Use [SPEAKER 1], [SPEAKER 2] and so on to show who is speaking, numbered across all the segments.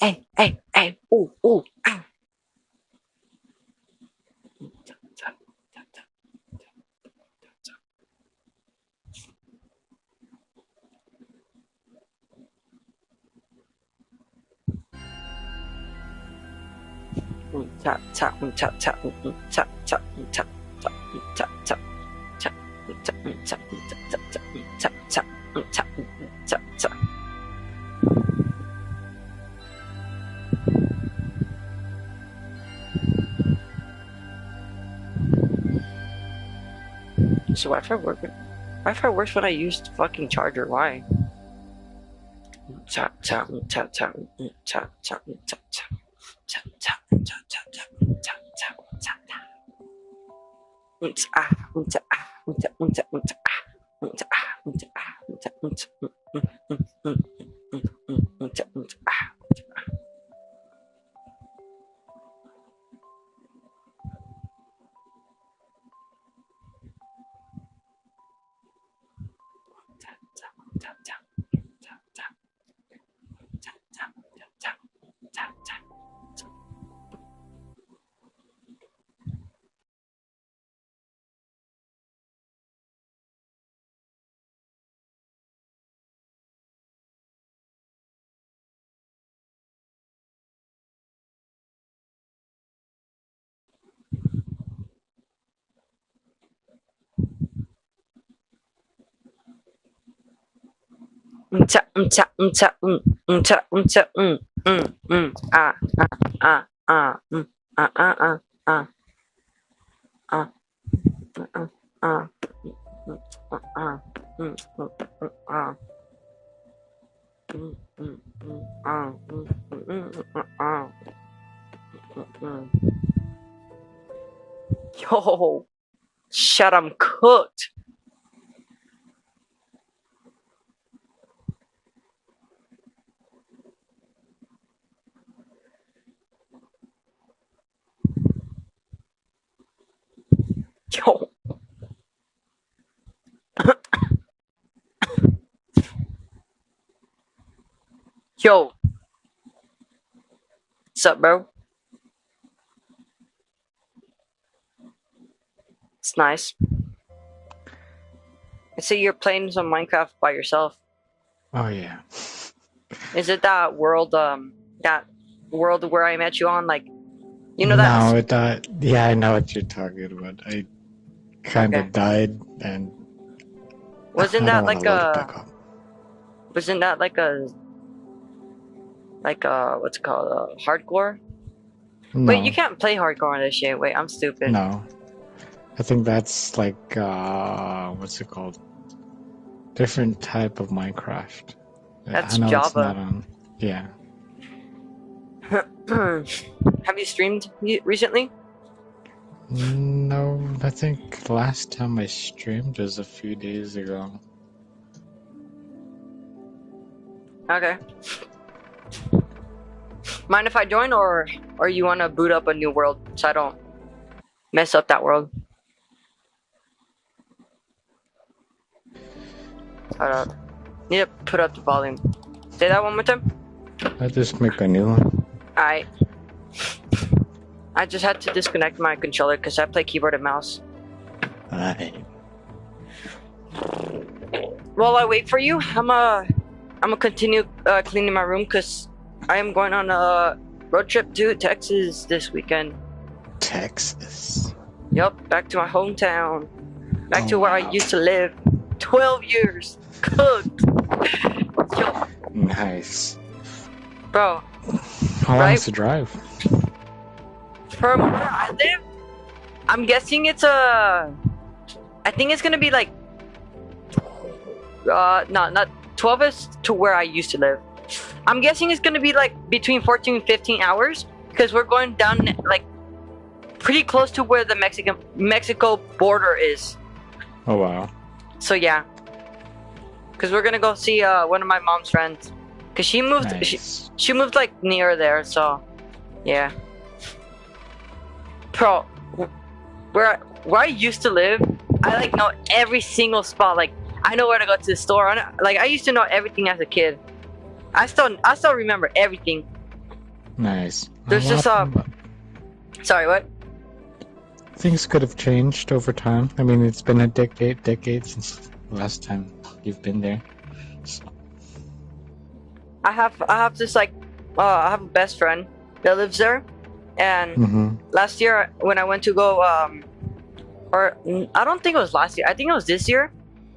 [SPEAKER 1] hey, ooh, ow. Tap, tap, tap, tap, tap, tap, tap, tap, tap, tap, tap, tap, tap, tap, tap, tap, tap, tap. So Wi-Fi works when I use the fucking charger. Why? Tap tap tap tap tap tap tap tap tap tap tap tap tap tap tap tap tap. Ah, ah, Yo, shut, I'm cooked. Yo. Yo. What's up, bro? It's nice. I see you're playing some Minecraft by yourself.
[SPEAKER 2] Oh yeah.
[SPEAKER 1] Is it that world where I met you on, like, you know that?
[SPEAKER 2] No, yeah, I know what you're talking about. I kind of died, and
[SPEAKER 1] Wasn't
[SPEAKER 2] I don't
[SPEAKER 1] that
[SPEAKER 2] want to
[SPEAKER 1] like
[SPEAKER 2] load it back up.
[SPEAKER 1] wasn't that like what's it called, hardcore?
[SPEAKER 2] No,
[SPEAKER 1] Wait, you can't play hardcore on this shit. Wait, I'm stupid.
[SPEAKER 2] no. I think that's like what's it called? Different type of Minecraft.
[SPEAKER 1] That's
[SPEAKER 2] I know it's
[SPEAKER 1] Java.
[SPEAKER 2] not on. Yeah.
[SPEAKER 1] Have you streamed recently?
[SPEAKER 2] No, I think last time I streamed was a few days ago.
[SPEAKER 1] Okay. Mind if I join, or you want to boot up a new world so I don't mess up that world? Hold up. Need to put up the volume. Say that one more time.
[SPEAKER 2] I just make a new one.
[SPEAKER 1] Alright. I just had to disconnect my controller because I play keyboard and mouse.
[SPEAKER 2] Alright.
[SPEAKER 1] While I wait for you, I'm gonna continue cleaning my room because I am going on a road trip to Texas this weekend.
[SPEAKER 2] Texas.
[SPEAKER 1] Yup, back to my hometown. Back to where I used to live. 12 years. Cooked. Yo.
[SPEAKER 2] Nice.
[SPEAKER 1] Bro.
[SPEAKER 2] How long is the drive?
[SPEAKER 1] From where I live, I'm guessing it's I think it's gonna be like not 12 is to where I used to live. I'm guessing it's gonna be like between 14 and 15 hours because we're going down like pretty close to where the Mexico border is.
[SPEAKER 2] Oh wow.
[SPEAKER 1] So yeah, because we're gonna go see one of my mom's friends because she moved.
[SPEAKER 2] Nice.
[SPEAKER 1] She moved like near there. So yeah. Bro, where I used to live, I like know every single spot. Like I know where to go to the store. Like I used to know everything as a kid. I still remember everything.
[SPEAKER 2] Nice.
[SPEAKER 1] There's
[SPEAKER 2] Well,
[SPEAKER 1] this sorry, what?
[SPEAKER 2] things could have changed over time. I mean, it's been a decade since the last time you've been there. So.
[SPEAKER 1] I have this like I have a best friend that lives there, and last year when I went to go or I don't think it was last year, I think it was this year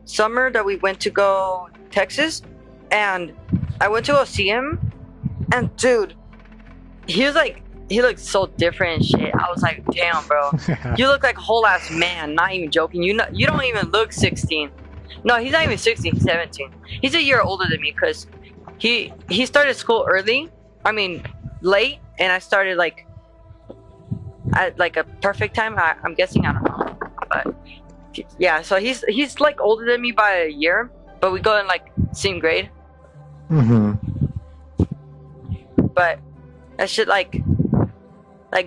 [SPEAKER 1] summer that we went to go Texas, and I went to go see him, and dude, he looked so different and shit. I was like, damn, bro, you look like a whole ass man. Not even joking. You don't even look 16. No, he's not even 16. He's 17. He's a year older than me because he started school early. I mean, late, and I started like at like a perfect time. I'm guessing, I don't know, but yeah. So he's like older than me by a year, but we go in like same grade. But that shit like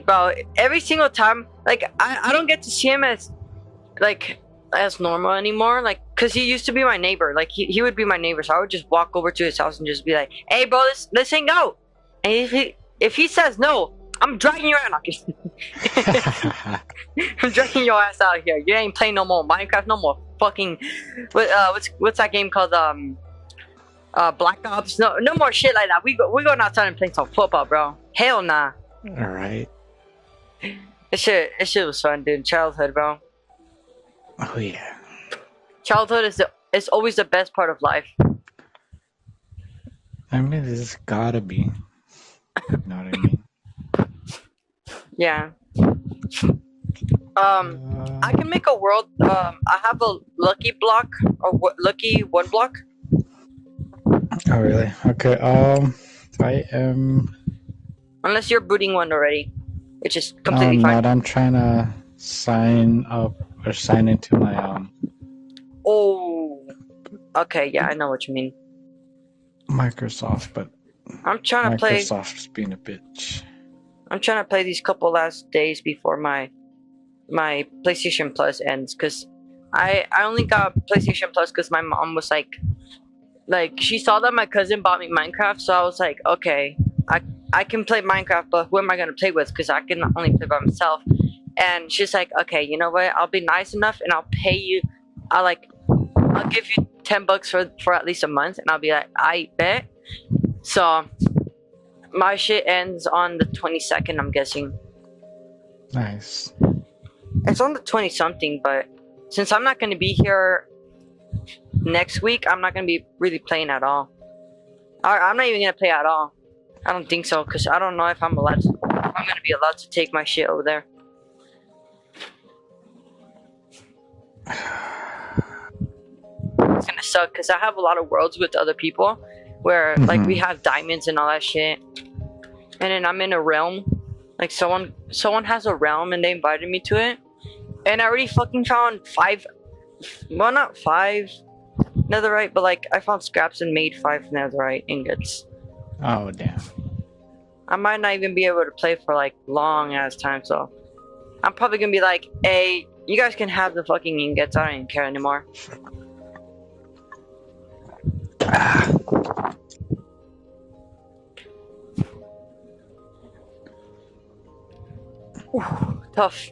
[SPEAKER 1] bro, every single time, like I don't get to see him as like as normal anymore, like because he used to be my neighbor. Like he would be my neighbor, so I would just walk over to his house and just be like, hey bro, let's hang out. And if he says no, I'm dragging your ass. I'm dragging your ass out here. You ain't playing no more Minecraft, no more fucking what's that game called, Black Ops. No more shit like that. We going outside and playing some football, bro. Hell nah.
[SPEAKER 2] All right.
[SPEAKER 1] This shit was fun, dude. Childhood, bro.
[SPEAKER 2] Oh yeah.
[SPEAKER 1] Childhood is always the best part of life.
[SPEAKER 2] I mean, it's gotta be. You know what I mean?
[SPEAKER 1] Yeah. I can make a world. I have a lucky block or lucky one block.
[SPEAKER 2] Oh really? Okay. I am.
[SPEAKER 1] Unless you're booting one already, which is completely fine.
[SPEAKER 2] I'm trying to sign up or sign into my
[SPEAKER 1] Oh. Okay. Yeah, I know what you mean.
[SPEAKER 2] Microsoft, but
[SPEAKER 1] I'm trying to play.
[SPEAKER 2] Microsoft's being a bitch.
[SPEAKER 1] I'm trying to play these couple last days before my PlayStation Plus ends, because I only got PlayStation Plus because my mom was like she saw that my cousin bought me Minecraft, so I was like, okay, I can play Minecraft, but who am I gonna play with? Because I can only play by myself. And she's like, okay, you know what? I'll be nice enough and I'll pay you. I'll give you $10 for at least a month, and I'll be like, I bet. So my shit ends on the 22nd, I'm guessing.
[SPEAKER 2] Nice.
[SPEAKER 1] It's on the 20 something, but since I'm not going to be here next week, I'm not going to be really playing at all. I'm not even going to play at all. I don't think so, because I don't know if I'm going to be allowed to take my shit over there. It's going to suck, because I have a lot of worlds with other people where like we have diamonds and all that shit. And then I'm in a realm. Like someone has a realm and they invited me to it. And I already fucking found not 5 netherite, but like I found scraps and made 5 netherite ingots.
[SPEAKER 2] Oh damn.
[SPEAKER 1] I might not even be able to play for like long ass time, so I'm probably gonna be like, hey, you guys can have the fucking ingots, I don't even care anymore. Whew, tough.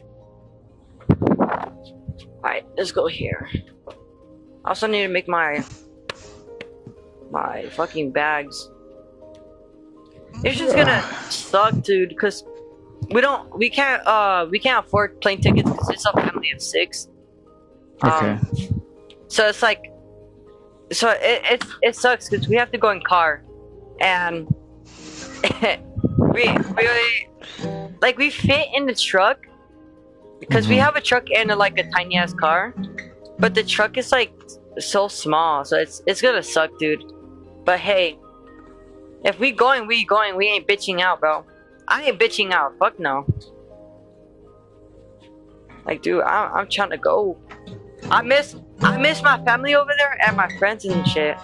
[SPEAKER 1] Alright, let's go here. I also need to make my fucking bags. It's just gonna suck, dude, because we can't afford plane tickets because it's a family of 6.
[SPEAKER 2] Okay.
[SPEAKER 1] So it's like, so it sucks because we have to go in car, and we fit in the truck because we have a truck and like a tiny ass car, but the truck is like so small, so it's gonna suck, dude. But hey, if we going, we ain't bitching out, bro. I ain't bitching out. Fuck no. Like, dude, I'm trying to go. I miss my family over there and my friends and shit.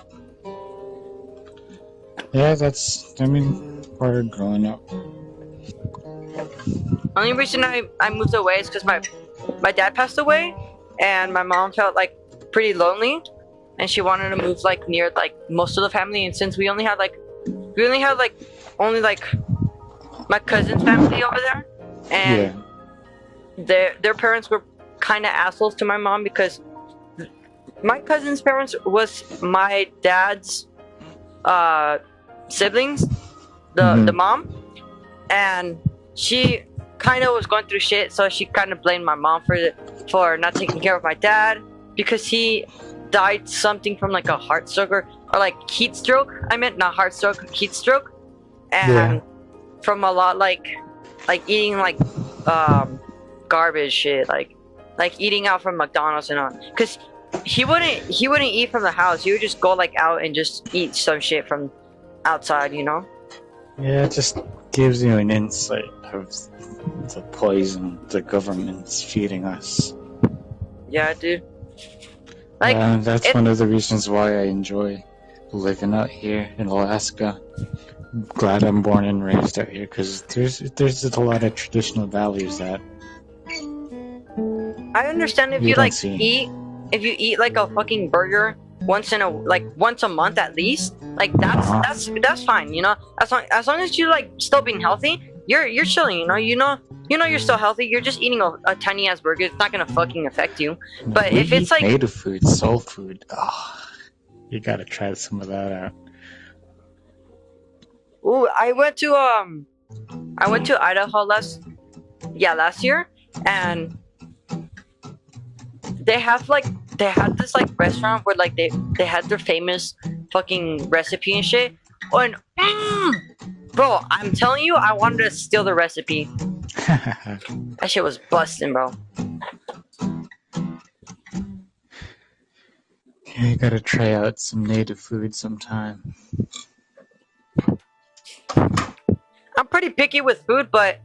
[SPEAKER 2] Yeah, that's, I mean, part of growing up.
[SPEAKER 1] Only reason I moved away is because my dad passed away, and my mom felt like pretty lonely, and she wanted to move like near like most of the family. And since we only had like only like my cousin's family over there, and their parents were kind of assholes to my mom because my cousin's parents was my dad's siblings, the mom, and she kind of was going through shit, so she kind of blamed my mom for not taking care of my dad because he died something from like a heart stroke or like heat stroke. I meant not heart stroke, heat stroke, and from a lot like eating like garbage shit, like eating out from McDonald's and all, because he wouldn't eat from the house. He would just go like out and just eat some shit from outside, you know.
[SPEAKER 2] Yeah, it just gives you an insight of the poison the government's feeding us.
[SPEAKER 1] Yeah, dude.
[SPEAKER 2] That's one of the reasons why I enjoy living out here in Alaska. I'm glad I'm born and raised out here because there's a lot of traditional values that
[SPEAKER 1] I understand if you like eat like a fucking burger once a month at least, like that's fine, you know. As long as you like still being healthy, you're chilling, you know you're still healthy. You're just eating a tiny ass burger. It's not gonna fucking affect you. But if it's like
[SPEAKER 2] native food, soul food, you gotta try some of that out.
[SPEAKER 1] Ooh, I went to Idaho last year, and they had this like restaurant where like they had their famous fucking recipe and shit. And bro, I'm telling you, I wanted to steal the recipe. That shit was busting, bro.
[SPEAKER 2] Yeah, you gotta try out some native food sometime.
[SPEAKER 1] I'm pretty picky with food, but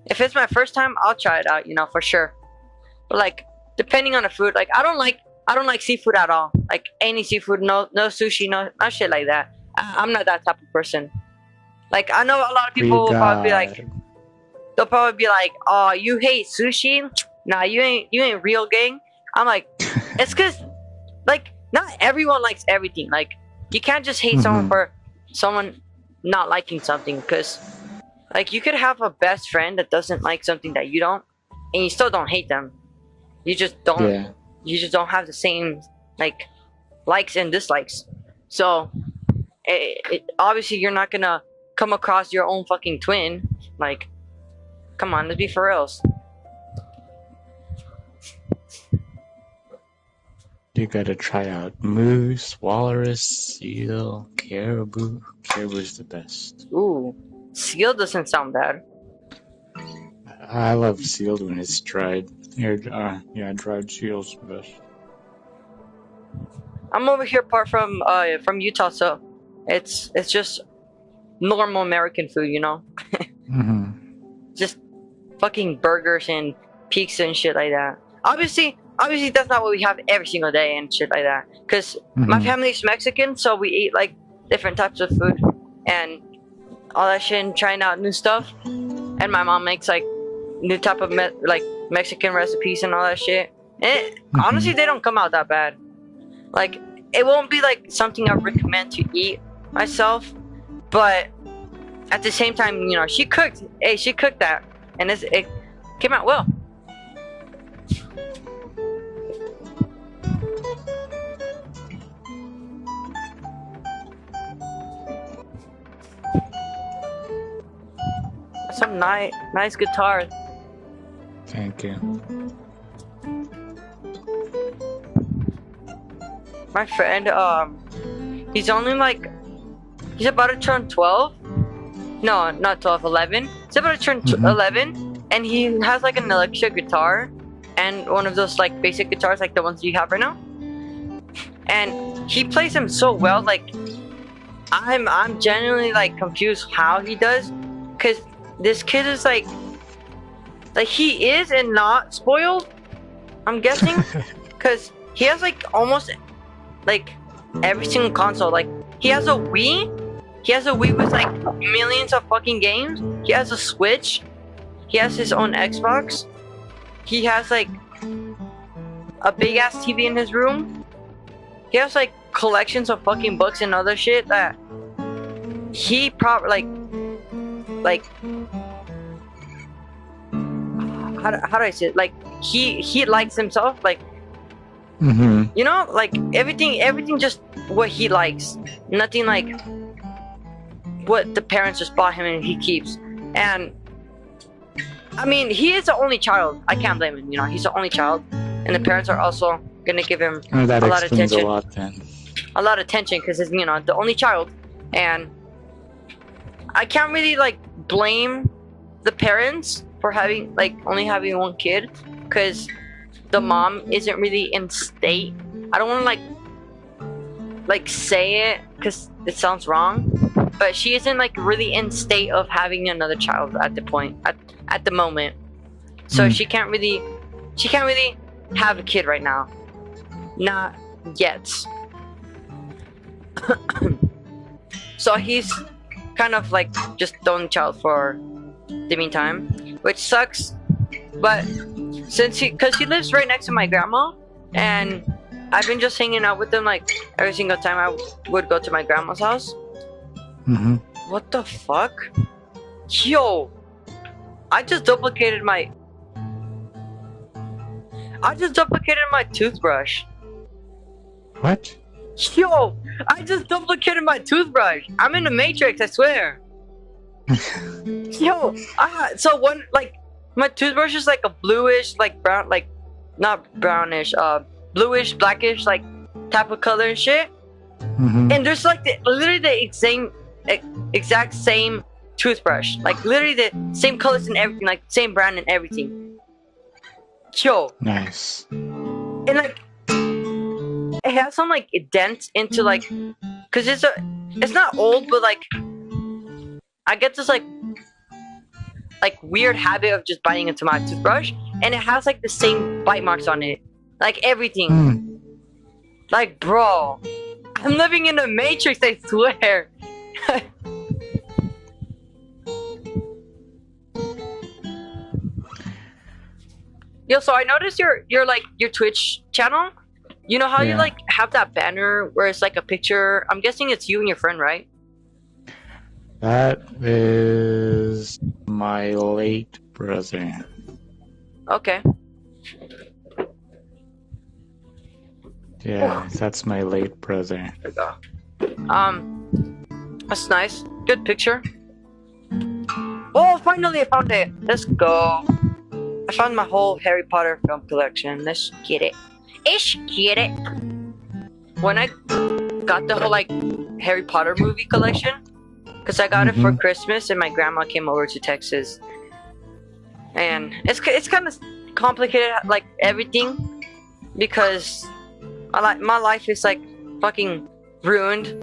[SPEAKER 1] if it's my first time, I'll try it out, you know, for sure. But like, depending on the food, like I don't like seafood at all. Like any seafood, no sushi, no shit like that. I'm not that type of person. Like I know a lot of people will probably be like, "Oh, you hate sushi? Nah, you ain't real, gang." I'm like, it's cause like not everyone likes everything. Like you can't just hate someone for someone not liking something, because like you could have a best friend that doesn't like something that you don't, and you still don't hate them. You just don't. You just don't have the same like likes and dislikes. So obviously you're not gonna come across your own fucking twin. Like, come on, let's be for reals.
[SPEAKER 2] You gotta try out moose, walrus, seal, caribou. Caribou's the best.
[SPEAKER 1] Ooh, seal doesn't sound bad.
[SPEAKER 2] I love seal when it's dried. Dried seal's the best.
[SPEAKER 1] I'm over here apart from Utah, so it's just normal American food, you know. Just fucking burgers and pizza and shit like that. Obviously that's not what we have every single day and shit like that. Cause my family's Mexican, so we eat like different types of food and all that shit and trying out new stuff. And my mom makes like new type of Mexican recipes and all that shit. And honestly, they don't come out that bad. Like it won't be like something I recommend to eat myself, but at the same time, you know, she cooked that, and it came out well. Some nice guitar.
[SPEAKER 2] Thank you.
[SPEAKER 1] My friend, he's about to turn 12. No, not 12, 11. He's about to turn 11, and he has like an electric guitar and one of those like basic guitars like the ones you have right now. And he plays them so well, like I'm genuinely like confused how he does, because this kid is like he is and not spoiled, I'm guessing, because he has like almost like every single console. Like he has a Wii with like millions of fucking games. He has a Switch. He has his own Xbox. He has like a big ass TV in his room. He has like collections of fucking books and other shit that he probably like like how do I say it? Like he likes himself, like you know, like everything just what he likes, nothing like what the parents just bought him and he keeps. And I mean, he is the only child. I can't blame him, you know, he's the only child, and the parents are also gonna give him a lot of attention. A lot of attention because he's, you know, the only child. And I can't really like blame the parents for having like only having one kid, because the mom isn't really in state. I don't want to like say it because it sounds wrong, but she isn't like really in state of having another child at the moment. So she can't really have a kid right now, not yet. So he's kind of like just the only child for the meantime, which sucks. But because he lives right next to my grandma, and I've been just hanging out with him like every single time I would go to my grandma's house. What the fuck? Yo, I just duplicated my toothbrush.
[SPEAKER 2] What?
[SPEAKER 1] Yo, I just duplicated my toothbrush. I'm in the Matrix, I swear. Yo, so one, like, my toothbrush is like a bluish, like brown, like, not brownish, bluish, blackish, like, type of color and shit. And there's like literally the exact same toothbrush, like literally the same colors and everything, like same brand and everything. Yo.
[SPEAKER 2] Nice.
[SPEAKER 1] And like, it has some like dents into like, cause it's not old, but like, I get this like weird habit of just biting into my toothbrush, and it has like the same bite marks on it, like everything. Like, bro, I'm living in a Matrix, I swear. Yo, so I noticed your like your Twitch channel. You know how you like have that banner where it's like a picture? I'm guessing it's you and your friend, right?
[SPEAKER 2] That is my late brother.
[SPEAKER 1] Okay.
[SPEAKER 2] Yeah, that's my late brother.
[SPEAKER 1] There we go. That's nice. Good picture. Oh, finally I found it. Let's go. I found my whole Harry Potter film collection. Let's get it. Get it. When I got the whole like Harry Potter movie collection, because I got it for Christmas, and my grandma came over to Texas, and it's kind of complicated, like everything, because my life is like fucking ruined.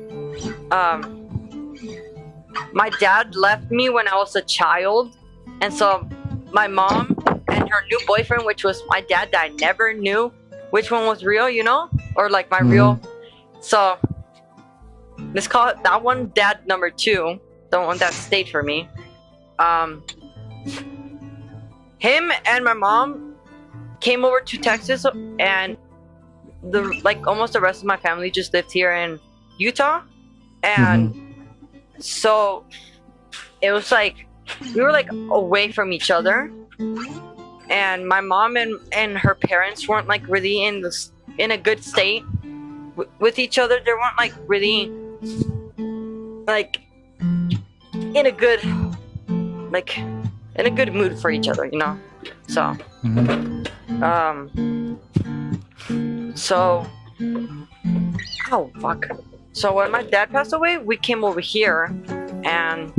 [SPEAKER 1] My dad left me when I was a child, and so my mom and her new boyfriend, which was my dad that I never knew which one was real, you know, or like my real. So let's call it that one dad number 2, the one that stayed for me. Him and my mom came over to Texas, and almost the rest of my family just lived here in Utah. And so it was like we were like away from each other, and my mom and her parents weren't like really in a good state with each other. They weren't like really like in a good mood for each other, you know. So so oh fuck. So when my dad passed away, we came over here, and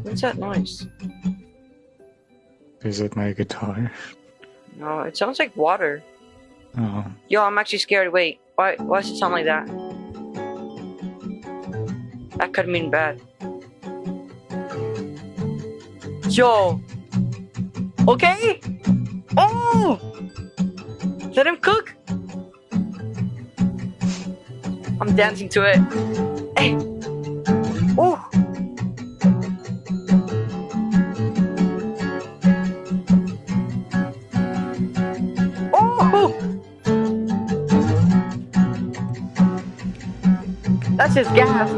[SPEAKER 1] what's that noise?
[SPEAKER 2] Is it my guitar?
[SPEAKER 1] No, it sounds like water.
[SPEAKER 2] Oh.
[SPEAKER 1] Yo, I'm actually scared. Wait, why does it sound like that? That could mean bad. Yo. Okay. Oh. Let him cook. I'm dancing to it. Hey. Oh. That's just gas.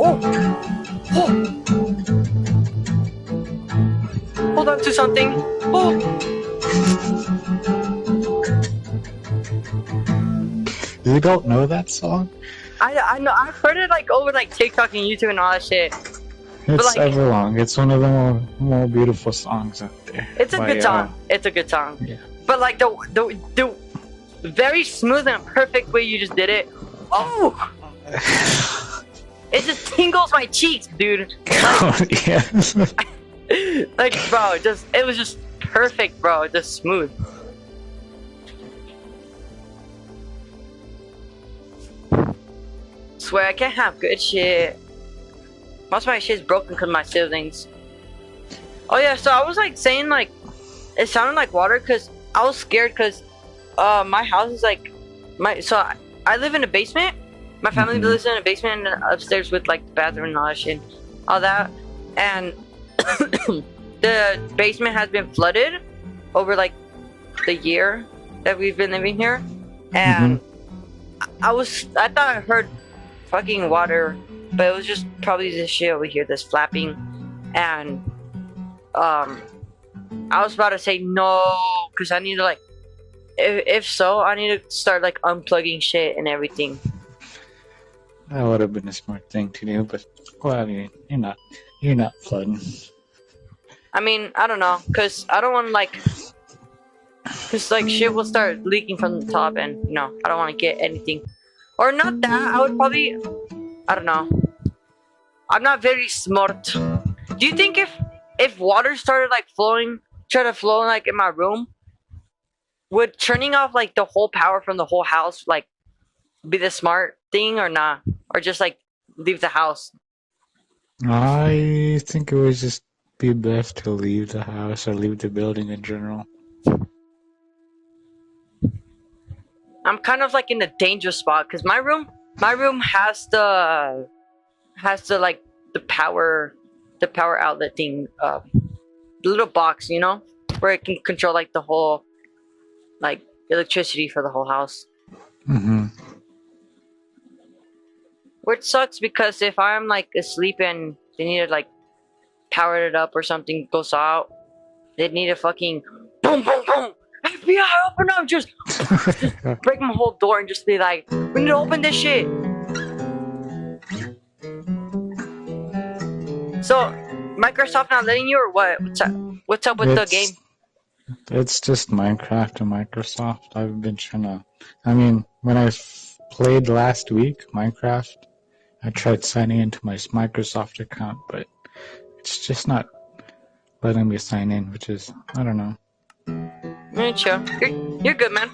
[SPEAKER 1] Oh! Oh! Hold on to something. Oh!
[SPEAKER 2] You don't know that song?
[SPEAKER 1] I know. I've heard it like over like TikTok and YouTube and all that shit.
[SPEAKER 2] It's
[SPEAKER 1] like,
[SPEAKER 2] Everlong. It's one of the more beautiful songs out there.
[SPEAKER 1] It's a good song. It's a good song.
[SPEAKER 2] Yeah.
[SPEAKER 1] But like the very smooth and perfect way you just did it. Oh! It just tingles my cheeks, dude. Like,
[SPEAKER 2] yeah.
[SPEAKER 1] like, bro, it was just perfect, bro. Just smooth. Swear I can't have good shit. Most of my shit's broken because of my siblings. Oh yeah, so I was like saying like it sounded like water because I was scared because my house is like I live in a basement. My family lives in a basement and upstairs with like the bathroom and all that shit, all that, and the basement has been flooded over like the year that we've been living here, and I thought I heard fucking water, but it was just probably this shit over here that's flapping, and I was about to say no because I need to like if so I need to start like unplugging shit and everything.
[SPEAKER 2] That would have been a smart thing to do, but well, I mean, you're not flooding.
[SPEAKER 1] I mean, I don't know, cause I don't want to cause like shit will start leaking from the top, and you know I don't want to get anything, or not that. I would probably, I don't know. I'm not very smart. Do you think if water started like try to flow like in my room, would turning off like the whole power from the whole house like be the smart thing or not, or just like leave the house?
[SPEAKER 2] I think it would just be best to leave the house or leave the building in general.
[SPEAKER 1] I'm kind of like in a dangerous spot because my room has the like the power outlet thing, the little box, you know, where it can control like the whole like electricity for the whole house. Which sucks because if I'm like asleep and they need to like power it up or something goes out, they need to fucking boom boom boom FBI open up, just break my whole door and just be like, we need to open this shit. So Microsoft not letting you or what? What's up with the game?
[SPEAKER 2] It's just Minecraft and Microsoft. I've been trying to. I mean, when I played last week Minecraft, I tried signing into my Microsoft account, but it's just not letting me sign in, which is, I don't know.
[SPEAKER 1] Chill. You're good, man.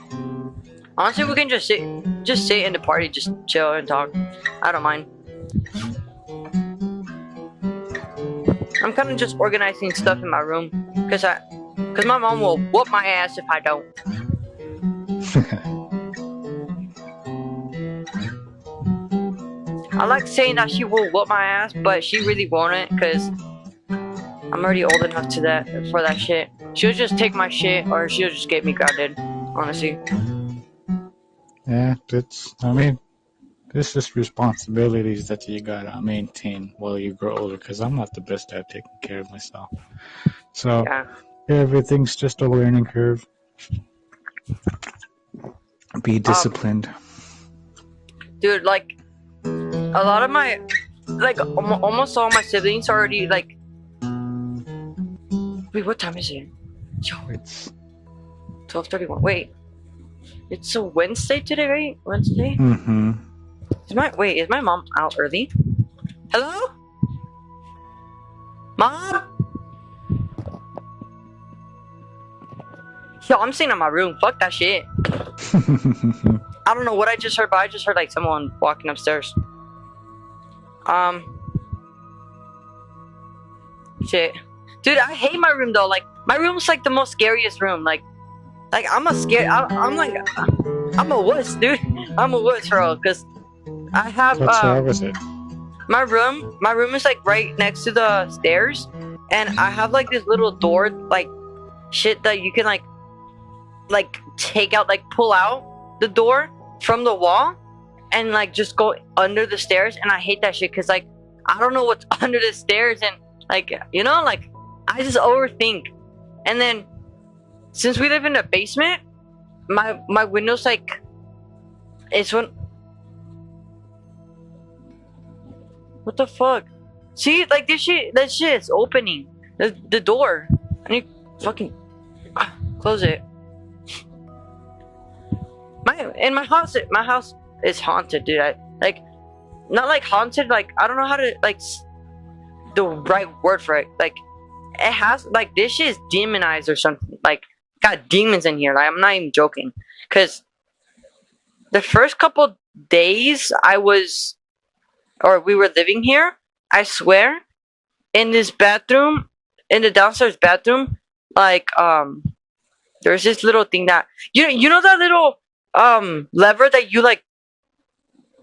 [SPEAKER 1] Honestly, we can just sit in the party, just chill and talk. I don't mind. I'm kind of just organizing stuff in my room, cause my mom will whoop my ass if I don't. I like saying that she will whoop my ass, but she really won't, cause I'm already old enough for that shit. She'll just take my shit, or she'll just get me grounded. Honestly.
[SPEAKER 2] Yeah, this is responsibilities that you gotta maintain while you grow older. Cause I'm not the best at taking care of myself. So yeah, everything's just a learning curve. Be disciplined.
[SPEAKER 1] Dude, like a lot of my, like almost all my siblings are already like. Wait, what time is it? Yo,
[SPEAKER 2] it's
[SPEAKER 1] 12:31. Wait, it's a Wednesday today, right? Wednesday. Is my mom out early? Hello, Mom. Yo, I'm sitting in my room. Fuck that shit. I don't know what I just heard, but I just heard like someone walking upstairs. Shit. Dude, I hate my room though. Like, my room's like the most scariest room. Like I'm a wuss, dude. I'm a wuss, bro. Cause I have
[SPEAKER 2] What's wrong with it?
[SPEAKER 1] My room is like right next to the stairs, and I have like this little door, like shit that you can like take out, like pull out the door from the wall, and like just go under the stairs. And I hate that shit, cause like I don't know what's under the stairs, and like like I just overthink. And then since we live in a basement, my windows like it's when what the fuck? See, like that shit is opening the door. I need fucking close it. My house is haunted, dude. I like not like haunted. Like I don't know how to like the right word for it. Like it has like this shit is demonized or something. Like got demons in here. Like I'm not even joking. Cause the first couple days we were living here, I swear, in this bathroom, in the downstairs bathroom, like there's this little thing that you know that little lever that you like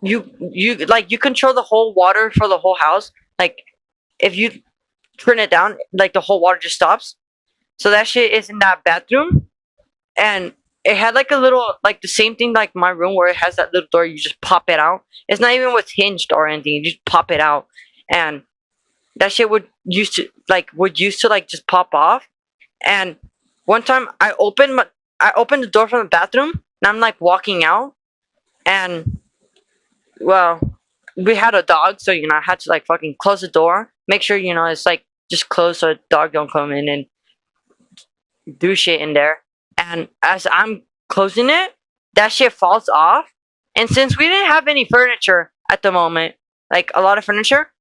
[SPEAKER 1] you control the whole water for the whole house. Like if you turn it down, like the whole water just stops. So that shit is in that bathroom, and it had like a little like the same thing like my room where it has that little door. You just pop it out. It's not even with hinged or anything. You just pop it out, and that shit used to like just pop off. And one time I opened the door from the bathroom, and I'm like walking out, and well, we had a dog, so I had to like fucking close the door, make sure it's like just closed so a dog don't come in and do shit in there. And as I'm closing it, that shit falls off. And since we didn't have any furniture at the moment, like a lot of furniture,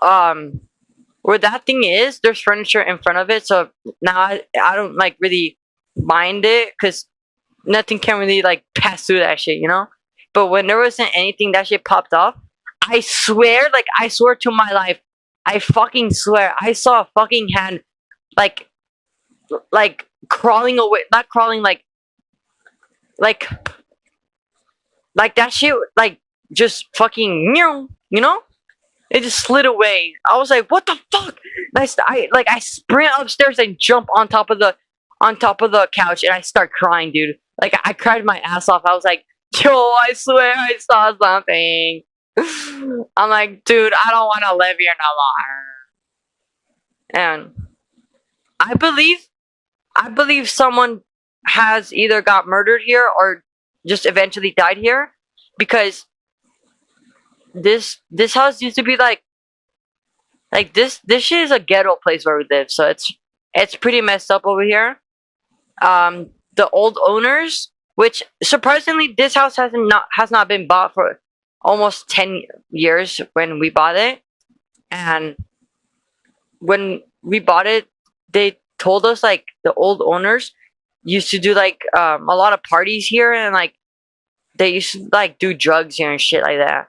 [SPEAKER 1] where that thing is, there's furniture in front of it. So now I don't like really mind it because nothing can really like pass through that shit, But when there wasn't anything, that shit popped off. I swear to my life, I fucking swear, I saw a fucking hand, like crawling away, not crawling, like that shit, like just fucking, it just slid away. I was like, what the fuck? I sprint upstairs and jump on top of the couch, and I start crying, dude. Like I cried my ass off. I was like, yo, I swear I saw something. I'm like, dude, I don't want to live here no more. And I believe someone has either got murdered here or just eventually died here, because this house used to be like this shit is a ghetto place where we live, so it's pretty messed up over here. The old owners, which surprisingly this house has not been bought for almost 10 years when we bought it. And when we bought it, they told us like the old owners used to do like a lot of parties here, and like they used to like do drugs here and shit like that.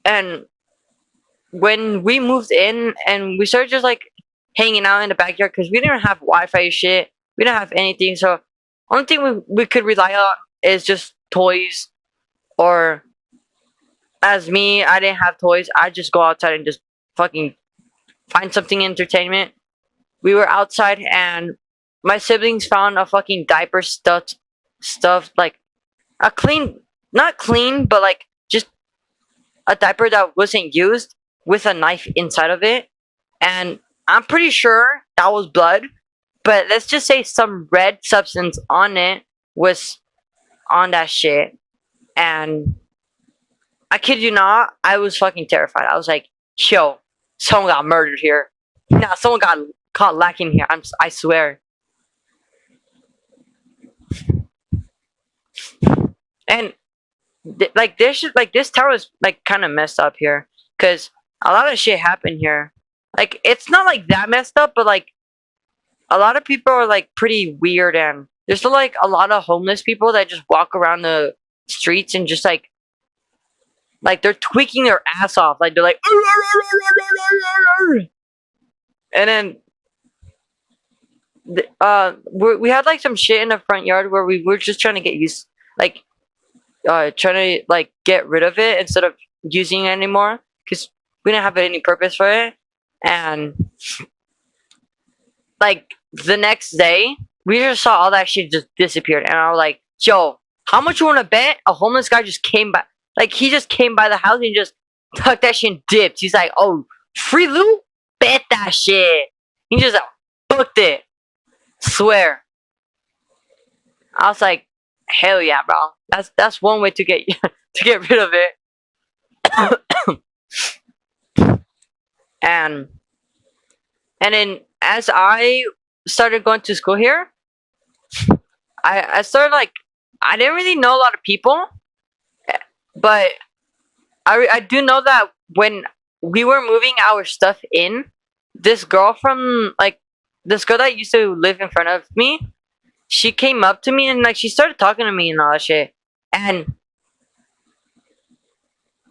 [SPEAKER 1] And when we moved in and we started just like hanging out in the backyard, because we didn't have Wi-Fi shit, we didn't have anything, so only thing we could rely on is just toys. Or as me, I didn't have toys, I just go outside and just fucking find something entertainment. We were outside and my siblings found a fucking diaper stuffed like a clean, not clean, but like just a diaper that wasn't used with a knife inside of it. And I'm pretty sure that was blood, but let's just say some red substance on it was on that shit. And I kid you not, I was fucking terrified. I was like, yo, someone got murdered here. Nah, someone got caught lacking here. I swear. And this tower is like kind of messed up here, because a lot of shit happened here. Like it's not like that messed up, but like a lot of people are like pretty weird, and there's still like a lot of homeless people that just walk around the streets and just like they're tweaking their ass off. Like they're like, and then we had like some shit in the front yard where we were just trying to get used, like trying to like get rid of it instead of using it anymore, because we didn't have any purpose for it. And like the next day we just saw all that shit just disappeared, and I was like, yo, how much you want to bet a homeless guy just came by? Like he just came by the house and just Tucked that shit and dipped. He's like, oh, free loot? Bet that shit. He just booked it. Swear. I was like, hell yeah, bro. That's one way to get to get rid of it. and and then as I started going to school here, I started like I didn't really know a lot of people, but I do know that when we were moving our stuff in, this girl from like this girl that used to live in front of me, she came up to me and like she started talking to me and all that shit. And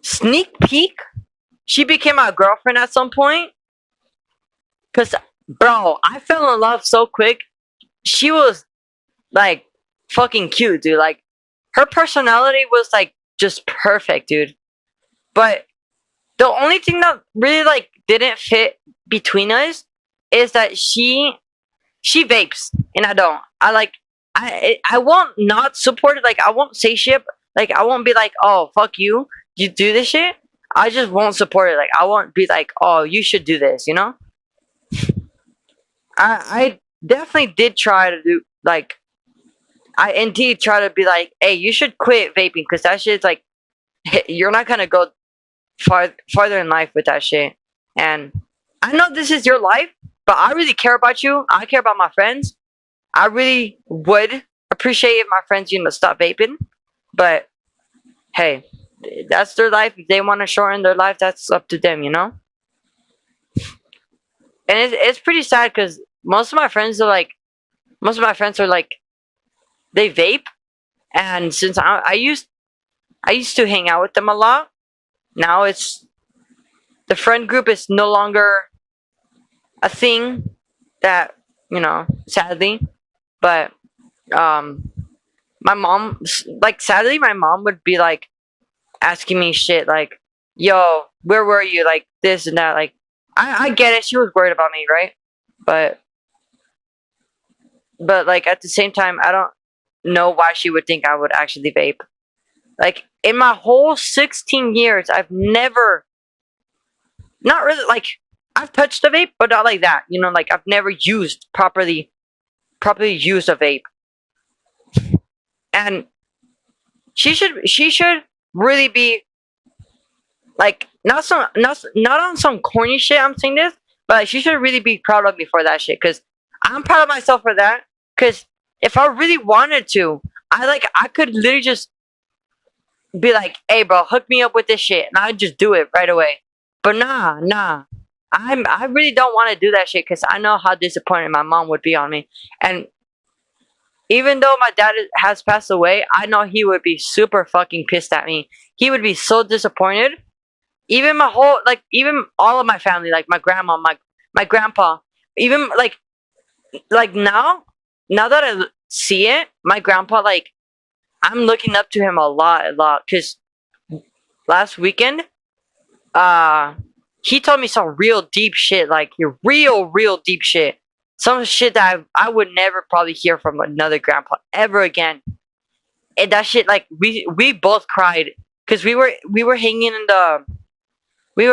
[SPEAKER 1] sneak peek, she became my girlfriend at some point. Cause bro, I fell in love so quick. She was like fucking cute, dude. Like her personality was like just perfect, dude. But the only thing that really like didn't fit between us is that she vapes and I don't. I won't not support it. Like I won't say shit. Like I won't be like, oh fuck you, you do this shit. I just won't support it. Like I won't be like, oh you should do this. You know. I definitely did try to do like I indeed try to be like, hey, you should quit vaping because that shit's like you're not gonna go farther in life with that shit. And I know this is your life, but I really care about you. I care about my friends. I really would appreciate if my friends, stop vaping. But hey, that's their life. If they want to shorten their life, that's up to them, you know. And it's pretty sad because most of my friends are like they vape, and since I used to hang out with them a lot, now it's the friend group is no longer a thing that sadly. But my mom, like sadly, my mom would be like asking me shit like, "Yo, where were you?" Like this and that. Like I get it. She was worried about me, right? But like at the same time, I don't know why she would think I would actually vape. Like in my whole 16 years, I've never, not really like, I've touched a vape, but not like that. Like I've never used properly used a vape. And she should really be like not on some corny shit. I'm saying this, but like, she should really be proud of me for that shit. Cause I'm proud of myself for that. Cause if I really wanted to, I could literally just be like, "Hey, bro, hook me up with this shit," and I'd just do it right away. But nah. I really don't want to do that shit because I know how disappointed my mom would be on me. And even though my dad has passed away, I know he would be super fucking pissed at me. He would be so disappointed. Even even all of my family, like my grandma, my grandpa, even like now that I see it, my grandpa, like I'm looking up to him a lot, because last weekend, uh, he told me some real deep shit, like real deep shit. Some shit that I would never probably hear from another grandpa ever again. And that shit, like we both cried because we were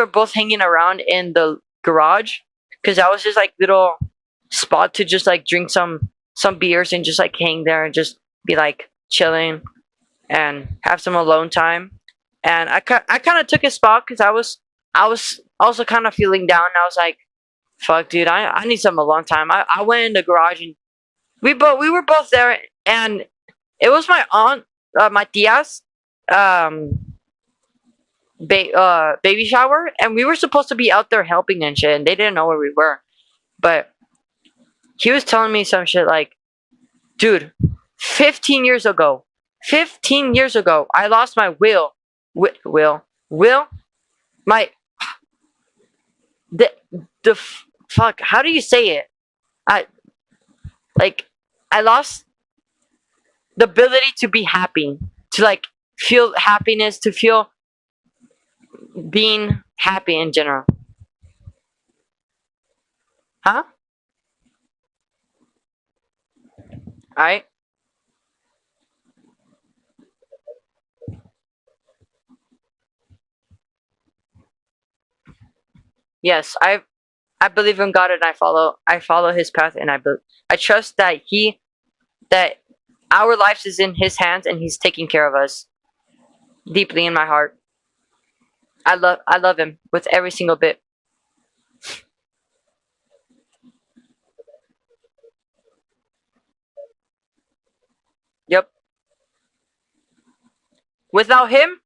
[SPEAKER 1] both hanging around in the garage because that was just like little spot to just like drink some beers and just like hang there and just be like chilling and have some alone time. And I kind of took a spot because I was also kind of feeling down. I was like, fuck, dude, I need some alone time. I went in the garage and we were both there, and it was my aunt, my tia's, um, baby shower, and we were supposed to be out there helping and shit, and they didn't know where we were. But he was telling me some shit like, dude, 15 years ago, I lost my will, my, the, fuck, how do you say it? I, like, I lost the ability to be happy, to like feel happiness, to feel being happy in general. Huh? Alright? Yes, I believe in God and I follow His path, and I trust that our lives is in His hands and He's taking care of us deeply in my heart. I love Him with every single bit. Yep. Without Him,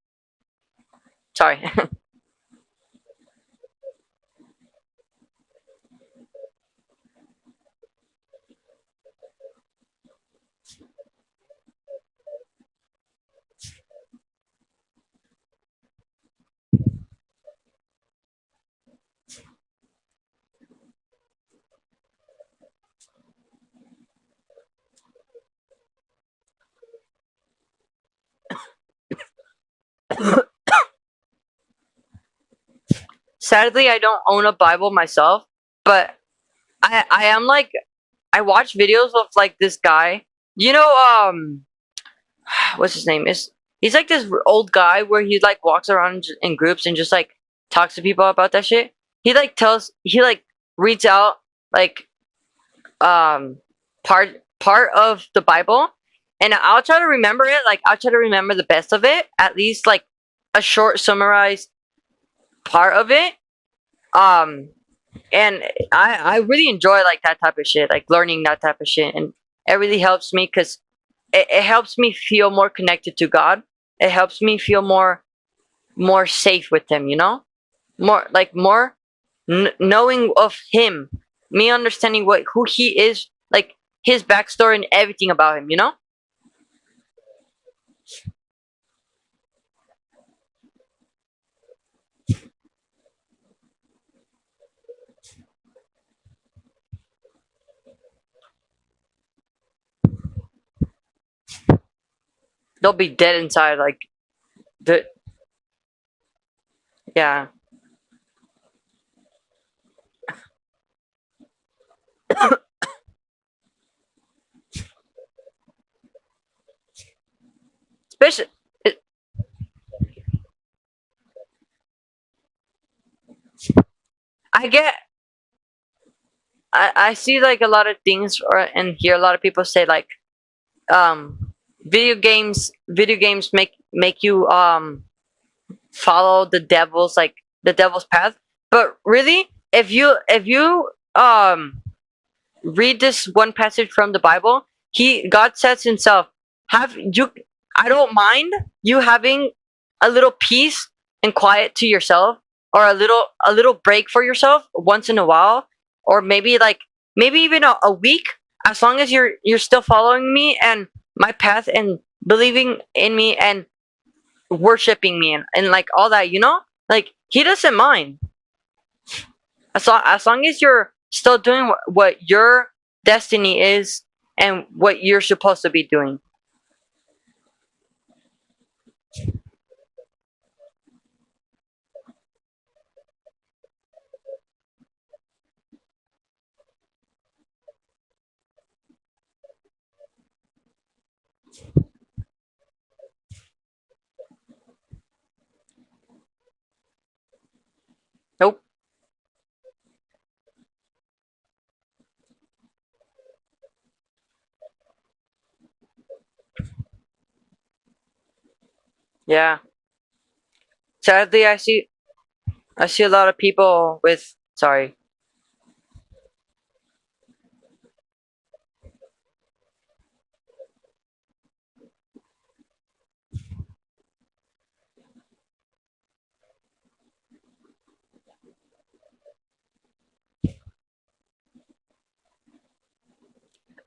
[SPEAKER 1] sorry. Sadly, I don't own a Bible myself, but I am like I watch videos of like this guy. You know, what's his name? Is He's like this old guy where he like walks around in groups and just like talks to people about that shit. He like reads out like um part of the Bible, and I'll try to remember it. Like I'll try to remember the best of it, at least like a short summarized part of it. Um, and I really enjoy like that type of shit, like learning that type of shit, and it really helps me because it helps me feel more connected to God. It helps me feel more safe with Him. More knowing of Him, me understanding what who He is, like His backstory and everything about Him. They'll be dead inside, like the yeah. Especially, I get I see like a lot of things and hear a lot of people say like video games make you follow the devil's path, but really if you read this one passage from the Bible, he God says himself, have you I don't mind you having a little peace and quiet to yourself, or a little break for yourself once in a while, or maybe even a week, as long as you're still following me and my path and believing in me and worshiping me and like all that, like he doesn't mind, as long as you're still doing what your destiny is and what you're supposed to be doing. Nope. Yeah. Sadly, I see a lot of people with sorry.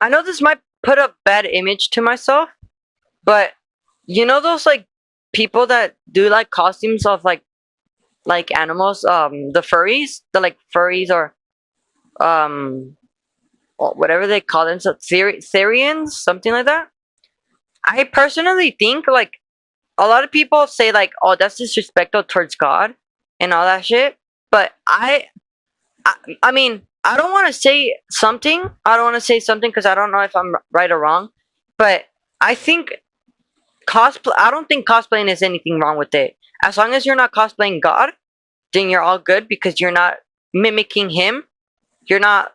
[SPEAKER 1] I know this might put a bad image to myself, but those like people that do like costumes of like animals, the furries, or um whatever they call them, so Therians, something like that. I personally think like a lot of people say like, "Oh, that's disrespectful towards God," and all that shit. But I mean, I don't want to say something. I don't want to say something because I don't know if I'm right or wrong. But I think cosplay. I don't think cosplaying is anything wrong with it. As long as you're not cosplaying God, then you're all good because you're not. mimicking him. You're not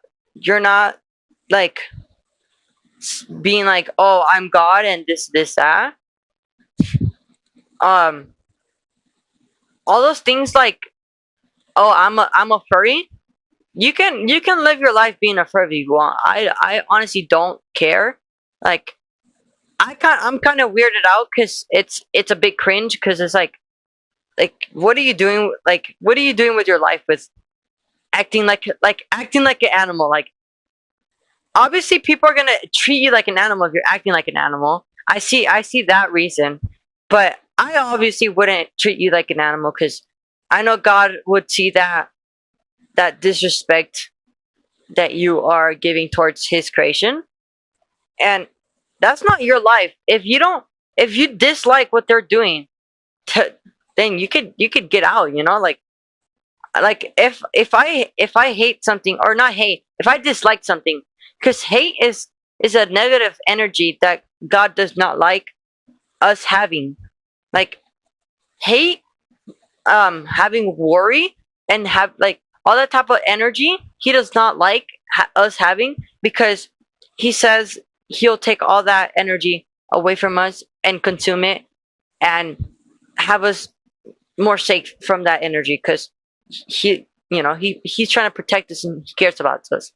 [SPEAKER 1] like being like, oh, I'm God and this that. Um, all those things like, oh, I'm a furry. You can live your life being a furry if you want. I honestly don't care. Like I'm kind of weirded out because it's a bit cringe because it's like what are you doing? Like what are you doing with your life with acting like an animal? Like obviously people are gonna treat you like an animal if you're acting like an animal. I see that reason, but I obviously wouldn't treat you like an animal because I know God would see that disrespect that you are giving towards His creation, and that's not your life. If you dislike what they're doing, then you could get out. Like if I hate something or not hate, if I dislike something, because hate is a negative energy that God does not like us having. Like hate, having worry and have like all that type of energy, He does not like us having because He says He'll take all that energy away from us and consume it and have us more safe from that energy because he's trying to protect us and he cares about us.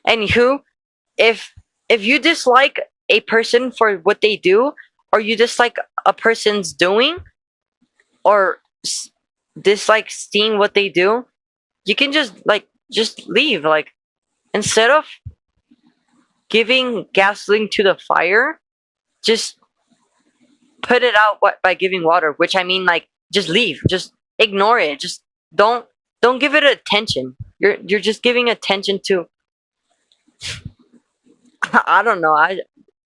[SPEAKER 1] Anywho, if if you dislike a person for what they do, or you dislike a person's doing, or dislike seeing what they do, you can just leave. Like instead of giving gasoline to the fire, just put it out by giving water. Which I mean, like just leave, just ignore it, just don't don't give it attention. You're just giving attention to I don't know.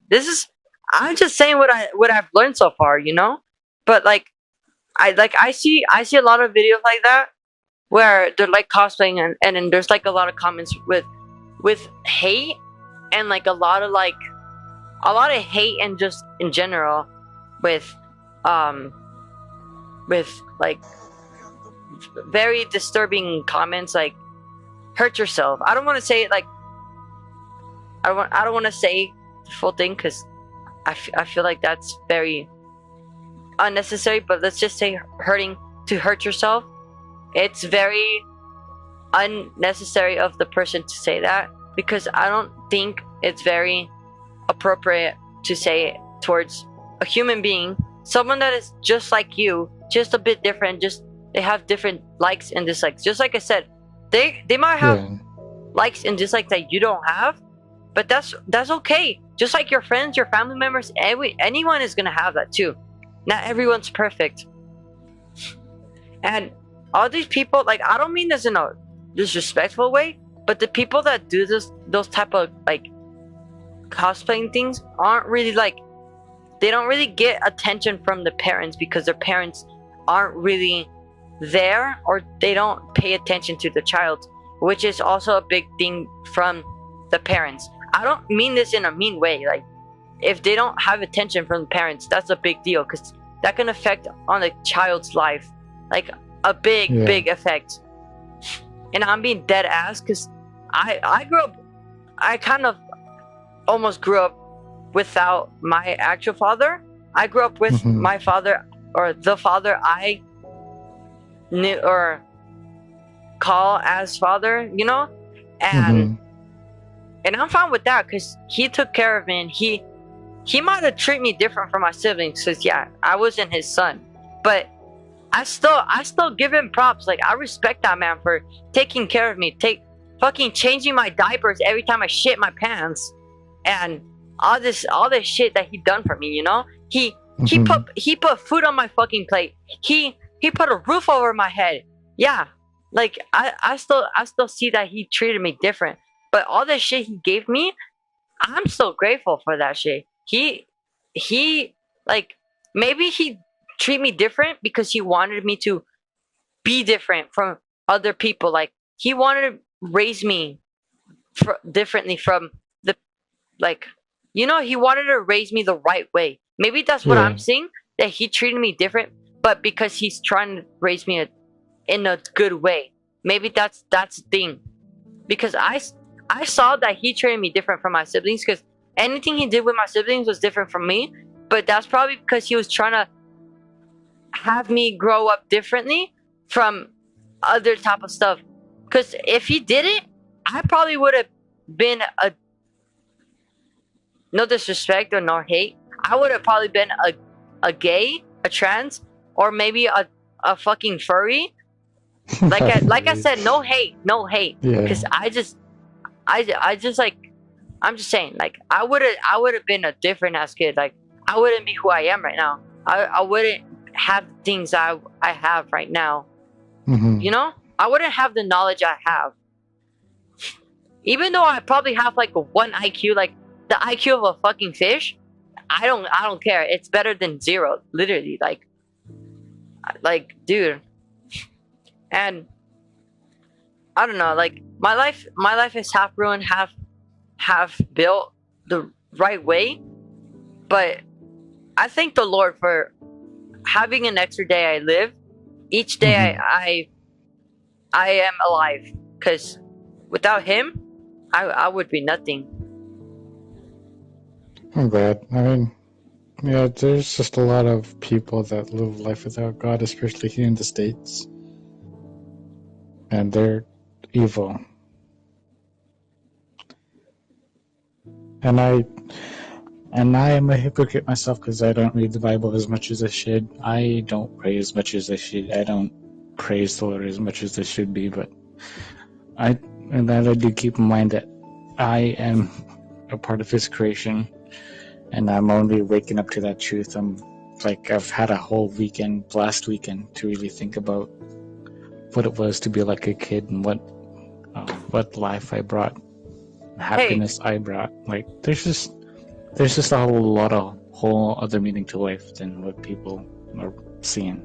[SPEAKER 1] This is I'm just saying what I've learned so far. But like I see a lot of videos like that where they're like cosplaying and then there's like a lot of comments with hate and like a lot of hate and just in general with um with like very disturbing comments like hurt yourself. I don't want to say it like I don't want to say the full thing because I feel like that's very unnecessary, but let's just say to hurt yourself. It's very unnecessary of the person to say that because I don't think it's very appropriate to say it towards a human being, someone that is just like you, just a bit different, just they have different likes and dislikes. Just like I said, they might have likes and dislikes that you don't have, but that's okay. Just like your friends, your family members, anyone is gonna have that too. Not everyone's perfect. And all these people, like I don't mean this in a disrespectful way, but the people that do those type of like cosplaying things aren't really like they don't really get attention from the parents because their parents aren't really there or they don't pay attention to the child, which is also a big thing from the parents. I don't mean this in a mean way. Like if they don't have attention from the parents, that's a big deal because that can affect on the child's life, like a big effect. And I'm being dead ass because I grew up, I kind of almost grew up without my actual father. I grew up with my father, or the father I knew or call as father. And I'm fine with that because he took care of me and he might have treated me different from my siblings because yeah, I wasn't his son, but I still give him props. Like I respect that man for taking care of me, fucking changing my diapers every time I shit my pants, and all this shit that he done for me. He put food on my fucking plate. He put a roof over my head. Yeah, like I still see that he treated me different, but all the shit he gave me, I'm still grateful for that shit. He like maybe he treat me different because he wanted me to be different from other people. Like he wanted to raise me differently from the like he wanted to raise me the right way. Maybe that's what I'm seeing, that he treated me different, but because he's trying to raise me in a good way. Maybe that's the thing, because I saw that he treated me different from my siblings, because anything he did with my siblings was different from me. But that's probably because he was trying to have me grow up differently from other type of stuff. Because if he did it, I probably would have been a, no disrespect or no hate, I would have probably been a gay, a trans, or maybe a fucking furry. Like I said, no hate, no hate.
[SPEAKER 2] Yeah.
[SPEAKER 1] Because I just like, I'm just saying, like, I would have been a different ass kid. Like, I wouldn't be who I am right now. I wouldn't have things I have right now.
[SPEAKER 2] Mm-hmm.
[SPEAKER 1] You know, I wouldn't have the knowledge I have. Even though I probably have like a 1 IQ, like the IQ of a fucking fish, I don't care. It's better than 0, literally. Like, dude. And I don't know, like, my life is half ruined, half built the right way. But I thank the Lord for having an extra day I live. Each day
[SPEAKER 2] Mm-hmm.
[SPEAKER 1] I am alive, because without him, I would be nothing.
[SPEAKER 2] I'm glad. I mean, yeah, there's just a lot of people that live life without God, especially here in the States. And they're evil. And I am a hypocrite myself because I don't read the Bible as much as I should. I don't pray as much as I should. I don't praise the Lord as much as I should be, but I do keep in mind that I am a part of His creation, and I'm only waking up to that truth. I've had a whole weekend, last weekend, to really think about what it was to be like a kid and what life I brought, happiness I brought. Like, there's just a whole other meaning to life than what people are seeing.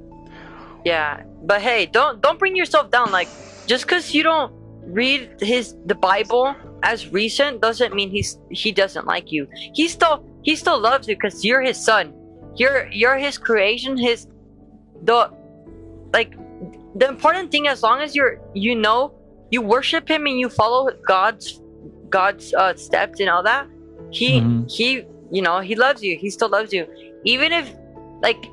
[SPEAKER 1] Yeah, but hey, don't bring yourself down. Like, just because you don't read the Bible as recent doesn't mean he doesn't like you. He still loves you because you're his son. You're his creation. The important thing, as long as you worship him and you follow God's steps and all that, he loves you. He still loves you, even if, like,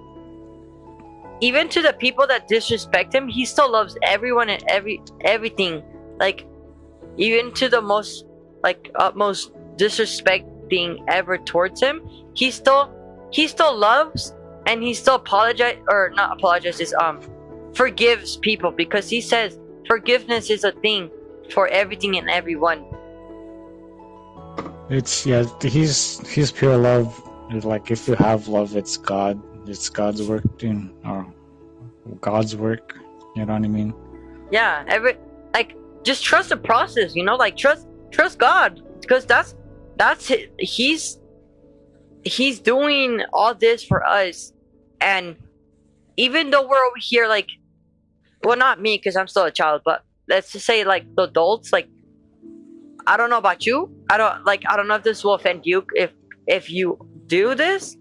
[SPEAKER 1] even to the people that disrespect him, he still loves everyone and everything. Like, even to the most, like, utmost disrespecting ever towards him, he still loves, and he still forgives people, because he says forgiveness is a thing for everything and everyone.
[SPEAKER 2] He's pure love. Like, if you have love, it's God. It's God's work doing, or God's work. You know what I mean?
[SPEAKER 1] Yeah, just trust the process. Like, trust God, because he's doing all this for us. And even though we're over here, like, well, not me, because I'm still a child, but let's just say, like, the adults, like, I don't know about you. I don't know if this will offend you if you do this,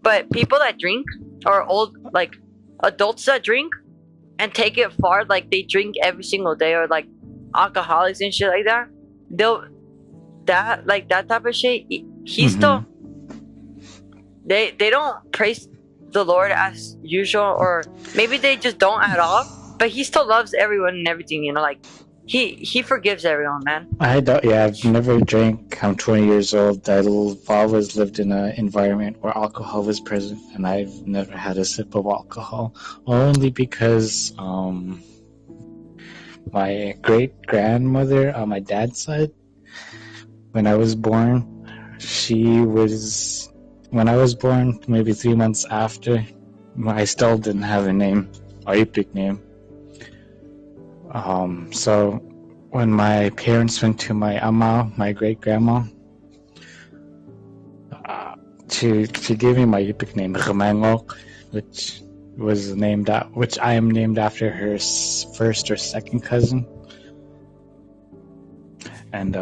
[SPEAKER 1] but people that drink, or old, like, adults that drink and take it far, like, they drink every single day, or like alcoholics and shit like that, that type of shit, he still, they don't praise the Lord as usual, or maybe they just don't at all, but he still loves everyone and everything, like, he forgives everyone, man.
[SPEAKER 2] I've never drank. I'm 20 years old. I've always lived in an environment where alcohol was present, and I've never had a sip of alcohol, only because my great-grandmother on my dad's side, when I was born, when I was born, maybe 3 months after, I still didn't have a name, or a big name. So when my parents went to my ama, my great-grandma, she gave me my Yupik name, Rumangok, which I am named after her first or second cousin. And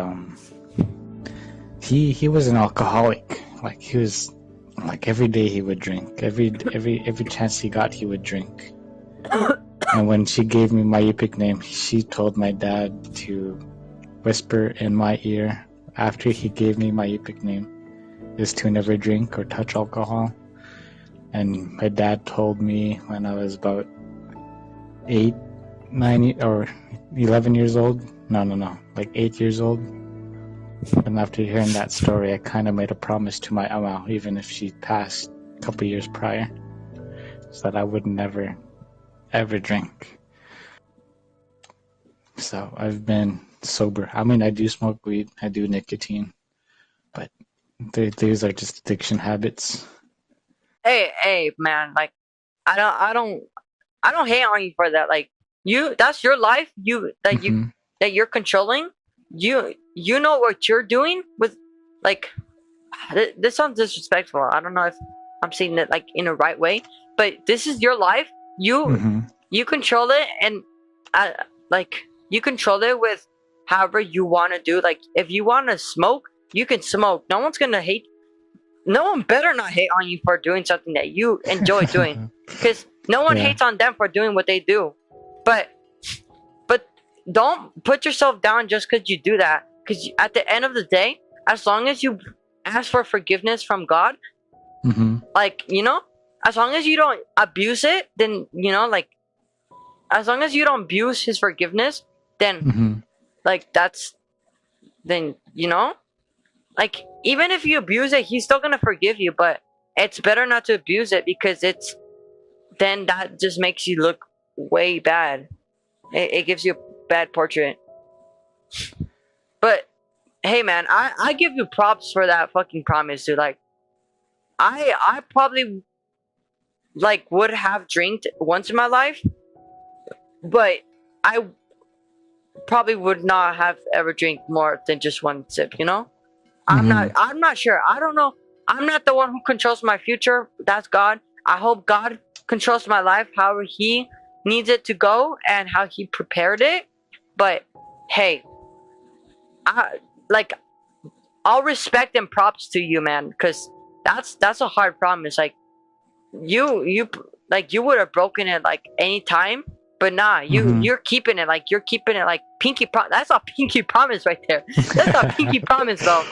[SPEAKER 2] he was an alcoholic. Like, he was, like, every day he would drink. Every chance he got, he would drink. And when she gave me my epic name, she told my dad to whisper in my ear after he gave me my epic name is to never drink or touch alcohol. And my dad told me when I was about 8, 9, or 11 years old. No, like 8 years old. And after hearing that story, I kind of made a promise to my ama, even if she passed a couple years prior, so that I would never, ever drink. So I've been sober. I mean, I do smoke weed, I do nicotine, but these are just addiction habits.
[SPEAKER 1] Hey, man, like, I don't hate on you for that. Like, that's your life. That you're controlling. You know what you're doing with, like, this sounds disrespectful. I don't know if I'm saying it like in a right way, but this is your life. You control it, and like, you control it with however you want to do. Like, if you want to smoke, you can smoke. No one's gonna hate. No one better not hate on you for doing something that you enjoy doing, because no one hates on them for doing what they do. But don't put yourself down just because you do that. Because at the end of the day, as long as you ask for forgiveness from God, like, you know, as long as you don't abuse it, then, you know, like, as long as you don't abuse His forgiveness, then like, then, you know, like, even if you abuse it, He's still gonna forgive you. But it's better not to abuse it, because then that just makes you look way bad. It gives you a bad portrait. But hey, man, I give you props for that fucking promise, dude. Like, I probably, like, would have drinked once in my life, but I probably would not have ever drank more than just one sip, you know? I'm not sure. I don't know. I'm not the one who controls my future. That's God. I hope God controls my life however He needs it to go and how He prepared it. But hey, I'll respect and props to you, man, because that's a hard promise. Like, you would have broken it like any time, but nah, you're keeping it like pinky that's a pinky promise right there. That's a pinky promise, though.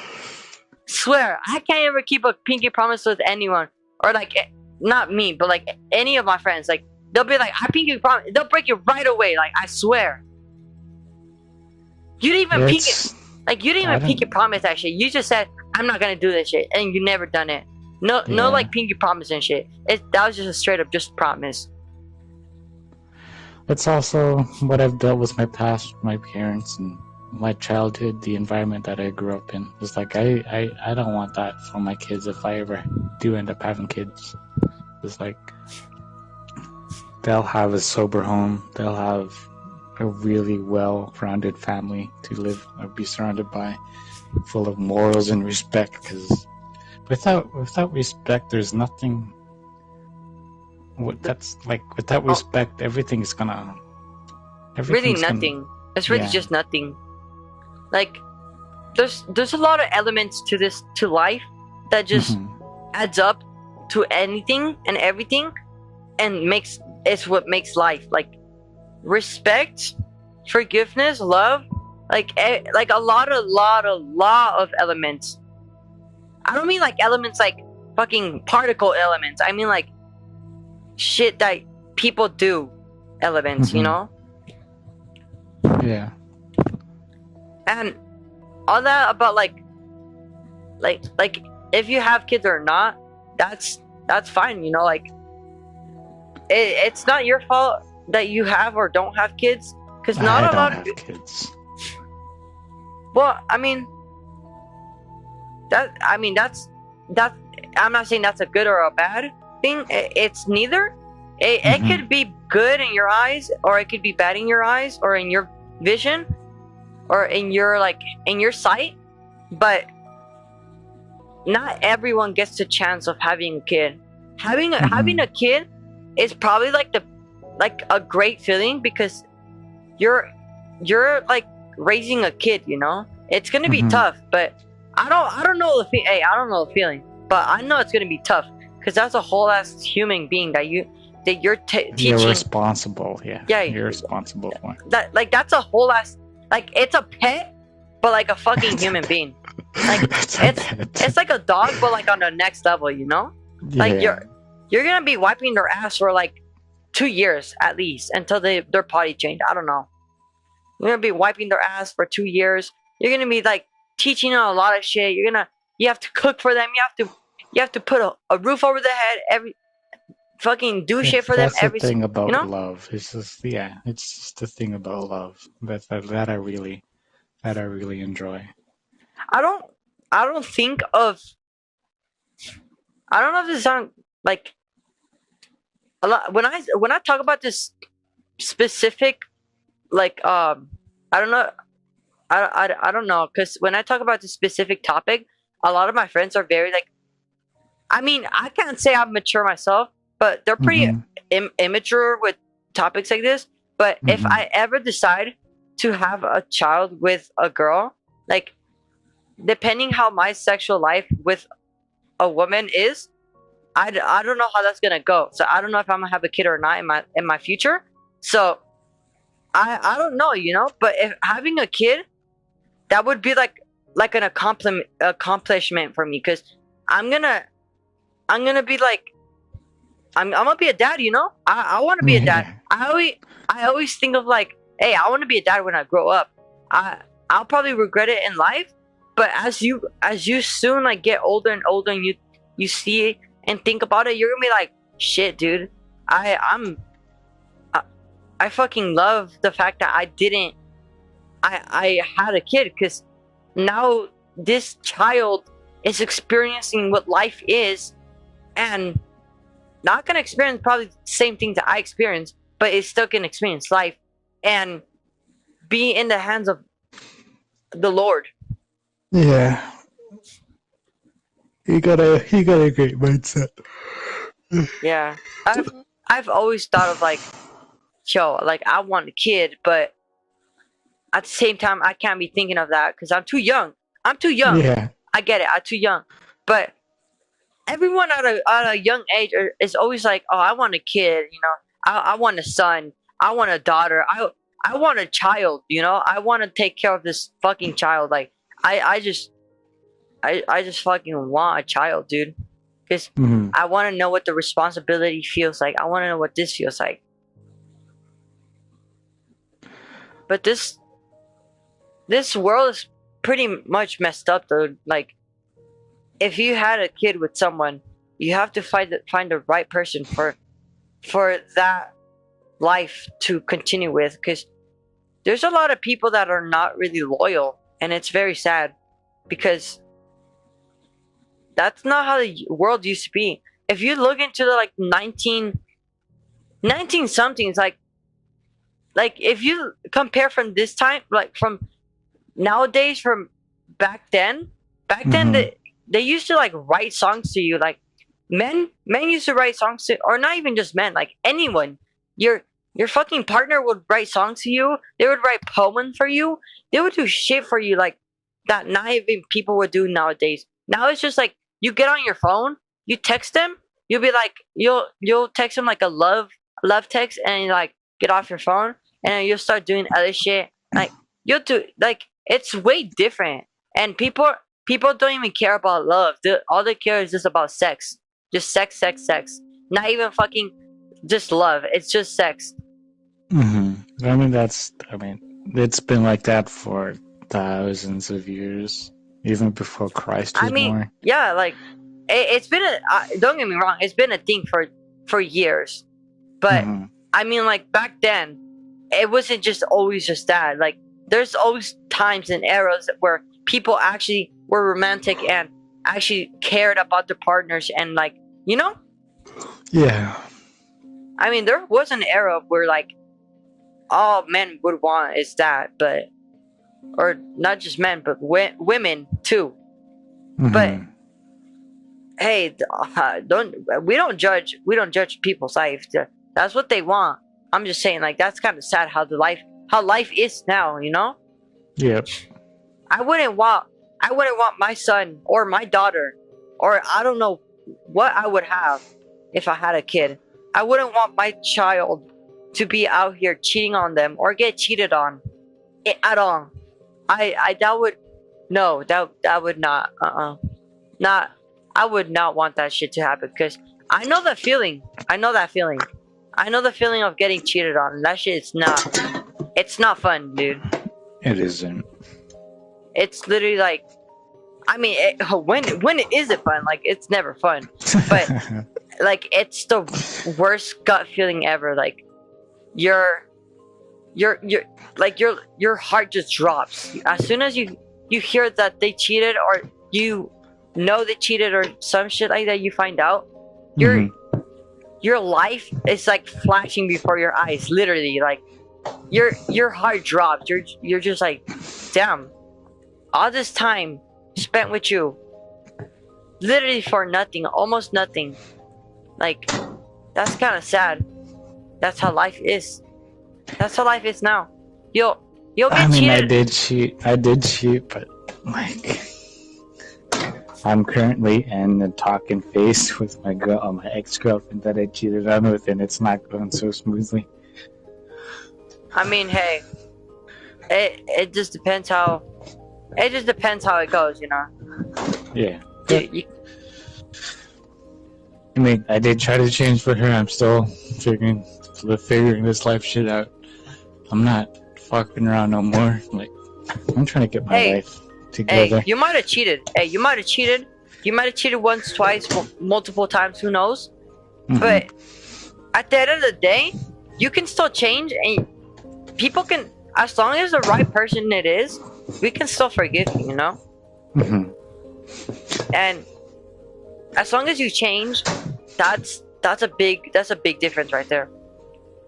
[SPEAKER 1] Swear, I can't ever keep a pinky promise with anyone, or like, not me, but like any of my friends. Like, they'll be like, I pinky promise, they'll break it right away. Like, I swear. You didn't even pinky promise that shit. You just said, I'm not gonna do this shit, and you never done it. No, like, pinky promise and shit. That was just a straight up just promise.
[SPEAKER 2] It's also what I've dealt with my past, my parents, and my childhood, the environment that I grew up in. It's like, I don't want that for my kids if I ever do end up having kids. It's like, they'll have a sober home, they'll have a really well-rounded family to live or be surrounded by, full of morals and respect, because without respect, there's nothing. That's like, without respect, everything's gonna.
[SPEAKER 1] Really nothing. It's really just nothing. Like, there's a lot of elements to life that just adds up to anything and everything, and it's what makes life. Like, respect, forgiveness, love, like a lot of elements. I don't mean like elements like fucking particle elements. I mean like shit that people do elements, you know?
[SPEAKER 2] Yeah.
[SPEAKER 1] And all that about like if you have kids or not, that's fine, you know? Like, it's not your fault that you have or don't have kids, because not a lot of
[SPEAKER 2] kids.
[SPEAKER 1] Well, I mean that's I'm not saying that's a good or a bad thing. It's neither. It could be good in your eyes, or it could be bad in your eyes, or in your vision, or in your sight. But not everyone gets the chance of having a kid. Having a kid is probably like a great feeling, because you're like raising a kid, you know? It's gonna be tough, but I don't know the feeling, but I know it's gonna be tough, because that's a whole ass human being that that you're
[SPEAKER 2] You're
[SPEAKER 1] teaching.
[SPEAKER 2] responsible, yeah. You're responsible for.
[SPEAKER 1] That like that's a whole ass like it's a pet, but like a fucking human being. Like it's like a dog, but like on the next level, you know? Like you're gonna be wiping their ass for like 2 years at least until their potty trained. I don't know. You're gonna be wiping their ass for 2 years. You're gonna be like teaching them a lot of shit. You have to cook for them. You have to put a roof over their head every fucking do shit for them every.
[SPEAKER 2] That's the thing about
[SPEAKER 1] you know?
[SPEAKER 2] love. It's just it's just the thing about love that I really enjoy.
[SPEAKER 1] I don't think of. I don't know if this sounds like a lot when I talk about this specific like I don't know I don't know because when I talk about this specific topic, a lot of my friends are very like. I mean, I can't say I'm mature myself, but they're pretty immature with topics like this. But if I ever decide to have a child with a girl, like depending how my sexual life with a woman is, I don't know how that's gonna go. So I don't know if I'm gonna have a kid or not in my future. So I don't know, you know. But if having a kid, that would be like an accomplishment for me because I'm gonna be like I'm gonna be a dad, you know. I want to be a dad. I always think of like, hey, I want to be a dad when I grow up. I'll probably regret it in life, but as you soon like get older and older and you see and think about it, you're gonna be like, shit, dude. I fucking love the fact that I had a kid because now this child is experiencing what life is and not gonna experience probably the same things that I experienced, but it's still gonna experience life and be in the hands of the Lord.
[SPEAKER 2] Yeah. You got a great mindset.
[SPEAKER 1] Yeah. I've always thought of like, yo, like I want a kid, but at the same time I can't be thinking of that because I'm too young.
[SPEAKER 2] Yeah.
[SPEAKER 1] I get it, I'm too young. But everyone at a young age is always like, oh, I want a kid, you know, I want a son, I want a daughter, I want a child, you know, I want to take care of this fucking child. Like I just fucking want a child, dude, because I want to know what the responsibility feels like. I want to know what this feels like. But this world is pretty much messed up, though. Like, if you had a kid with someone, you have to find the right person for that life to continue with. Because there's a lot of people that are not really loyal, and it's very sad. Because that's not how the world used to be. If you look into the like 19 somethings, like if you compare from this time, like from nowadays, from back then they used to like write songs to you. Like men used to write songs to, or not even just men, like anyone. Your fucking partner would write songs to you. They would write poems for you. They would do shit for you like that not even people would do nowadays. Now it's just like you get on your phone, you text them, you'll be like you'll text them like a love text, and you like get off your phone, and then you'll start doing other shit. Like you'll do like it's way different, and people don't even care about love. All they care is just about sex, just sex. Not even fucking just love. It's just sex.
[SPEAKER 2] I mean, it's been like that for thousands of years, even before Christ was born.
[SPEAKER 1] Yeah, like it's been don't get me wrong, it's been a thing for years, but I mean, like back then, it wasn't just always just that. Like there's always times and eras where people actually were romantic and actually cared about their partners, and like, you know.
[SPEAKER 2] Yeah.
[SPEAKER 1] I mean, there was an era where like all men would want is that, but or not just men, but women too. But hey, we don't judge people's life. That's what they want. I'm just saying, like, that's kind of sad how life is now, you know.
[SPEAKER 2] Yep.
[SPEAKER 1] I wouldn't want my son or my daughter, or I don't know what I would have if I had a kid. I wouldn't want my child to be out here cheating on them or get cheated on at all. That would no, that would not not I would not want that shit to happen because I know the feeling. I know that feeling. I know the feeling of getting cheated on. That shit is not. It's not fun, dude.
[SPEAKER 2] It isn't.
[SPEAKER 1] It's literally like, I mean, when is it fun? Like, it's never fun. But like, it's the worst gut feeling ever. Like, your heart just drops as soon as you hear that they cheated or you know they cheated or some shit like that. You find out your life is like flashing before your eyes. Literally, like your heart drops. You're just like, damn. All this time spent with you, literally for nothing, almost nothing. Like, that's kind of sad. That's how life is. That's how life is now. You'll get cheated.
[SPEAKER 2] I did cheat, but like, I'm currently in the talking phase with my ex-girlfriend that I cheated on with, and it's not going so smoothly.
[SPEAKER 1] I mean, hey, it just depends how. It just depends how it goes, you know.
[SPEAKER 2] Yeah. I mean, I did try to change for her. I'm still figuring this life shit out. I'm not fucking around no more. Like, I'm trying to get my life together.
[SPEAKER 1] Hey, you might have cheated. You might have cheated. You might have cheated once, twice, multiple times. Who knows? But at the end of the day, you can still change, and people can, as long as the right person it is, we can still forgive you, you know? And as long as you change, that's a big difference right there.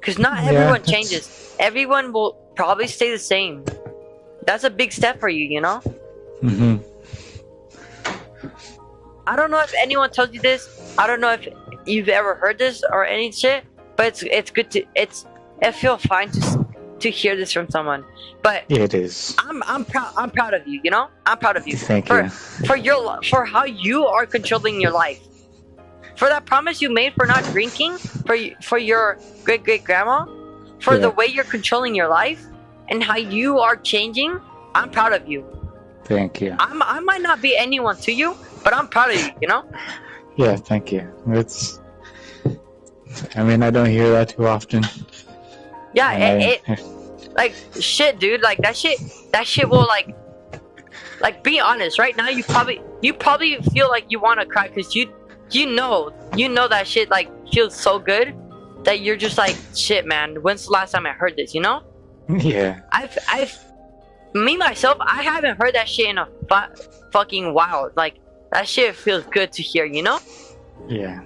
[SPEAKER 1] Because not everyone changes. Everyone will probably stay the same. That's a big step for you, you know? I don't know if anyone tells you this. I don't know if you've ever heard this or any shit, but it's good to it feels fine to hear this from someone. But
[SPEAKER 2] it is.
[SPEAKER 1] I'm proud of you, you know? I'm proud of you.
[SPEAKER 2] Thank you.
[SPEAKER 1] For how you are controlling your life. For that promise you made for not drinking, for your great grandma, for the way you're controlling your life and how you are changing, I'm proud of you.
[SPEAKER 2] Thank you.
[SPEAKER 1] I might not be anyone to you, but I'm proud of you, you know?
[SPEAKER 2] Yeah, thank you. I mean, I don't hear that too often.
[SPEAKER 1] Yeah, like, shit, dude, like, that shit will, like, be honest, right now, you probably feel like you want to cry, because you know that shit, like, feels so good, that you're just like, shit, man, when's the last time I heard this, you know?
[SPEAKER 2] Yeah.
[SPEAKER 1] Me, myself, I haven't heard that shit in a fucking while, like, that shit feels good to hear, you know?
[SPEAKER 2] Yeah.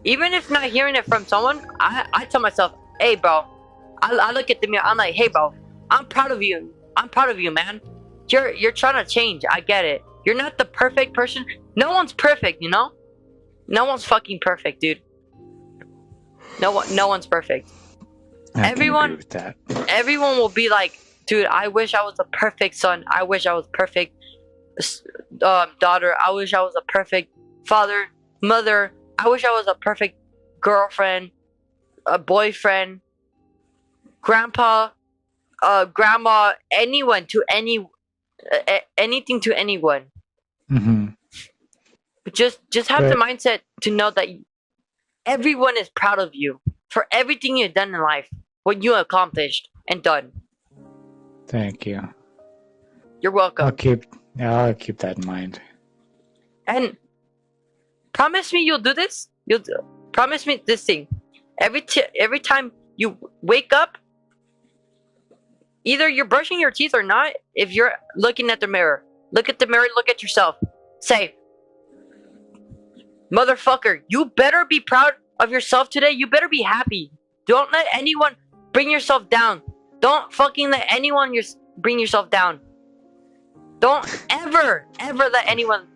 [SPEAKER 1] Even if not hearing it from someone, I tell myself, hey, bro, I look at the mirror, I'm like, hey, bro, I'm proud of you. I'm proud of you, man. You're trying to change. I get it. You're not the perfect person. No one's perfect, you know? No one's fucking perfect, dude. No one's perfect. Everyone will be like, dude, I wish I was a perfect son. I wish I was perfect daughter. I wish I was a perfect father, mother. I wish I was a perfect girlfriend, a boyfriend, grandpa, grandma, anyone to anything to anyone. But just have the mindset to know that everyone is proud of you for everything you've done in life, what you accomplished and done.
[SPEAKER 2] Thank you.
[SPEAKER 1] You're welcome.
[SPEAKER 2] I'll keep that in mind.
[SPEAKER 1] And promise me you'll do this. Promise me this thing. Every time you wake up, either you're brushing your teeth or not, if you're looking at the mirror, look at the mirror, look at yourself. Say, motherfucker, you better be proud of yourself today. You better be happy. Don't let anyone bring yourself down. Don't fucking let anyone bring yourself down. Don't ever let anyone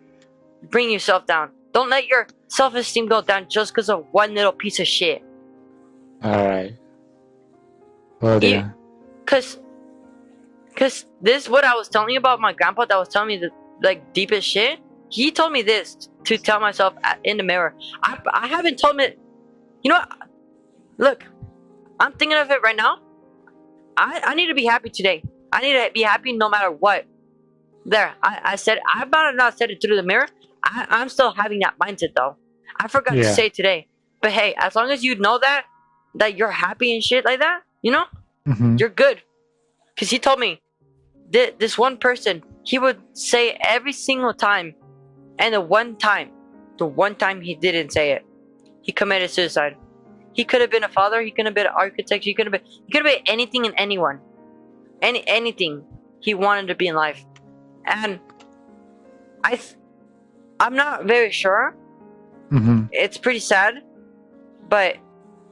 [SPEAKER 1] bring yourself down. Don't let your self-esteem go down just because of one little piece of shit.
[SPEAKER 2] Alright. Well, yeah.
[SPEAKER 1] Cause this, what I was telling you about my grandpa that was telling me the, like, deepest shit, he told me this to tell myself in the mirror. I haven't told me, you know what? Look, I'm thinking of it right now. I need to be happy today. I need to be happy no matter what. There, I said, I might have not said it through the mirror. I'm still having that mindset though. I forgot to
[SPEAKER 2] Yeah.
[SPEAKER 1] say it today. But hey, as long as you know that you're happy and shit like that, you know, you're good. Because he told me, this one person, he would say every single time, and the one time he didn't say it, he committed suicide. He could have been a father, he could have been an architect, he could have been anything and anyone. Anything he wanted to be in life. And I'm not very sure. It's pretty sad, but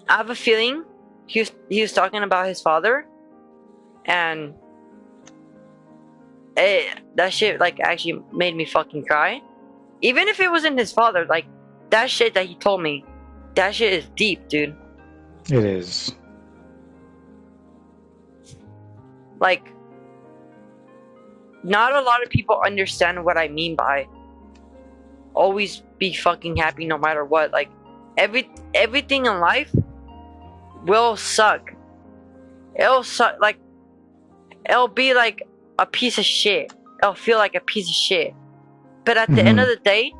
[SPEAKER 1] I have a feeling he was talking about his father, and that shit like actually made me fucking cry. Even if it wasn't his father, like that shit that he told me, that shit is deep, dude.
[SPEAKER 2] It is.
[SPEAKER 1] Like, not a lot of people understand what I mean by always be fucking happy no matter what. Like, everything in life will suck. It'll suck. Like, it'll be like a piece of shit. It'll feel like a piece of shit. But at the end of the day,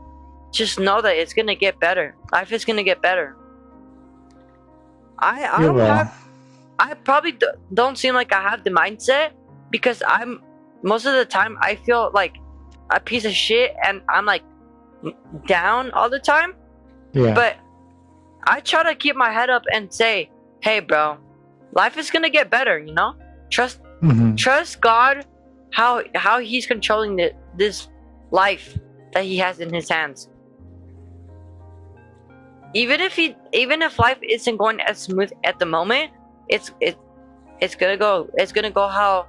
[SPEAKER 1] just know that it's gonna get better. Life is gonna get better. I probably don't seem like I have the mindset, because most of the time I feel like a piece of shit and I'm like down all the time.
[SPEAKER 2] Yeah.
[SPEAKER 1] But I try to keep my head up and say, hey bro, life is gonna get better, you know? Trust God, how he's controlling this life that he has in his hands. Even if life isn't going as smooth at the moment, it's gonna go how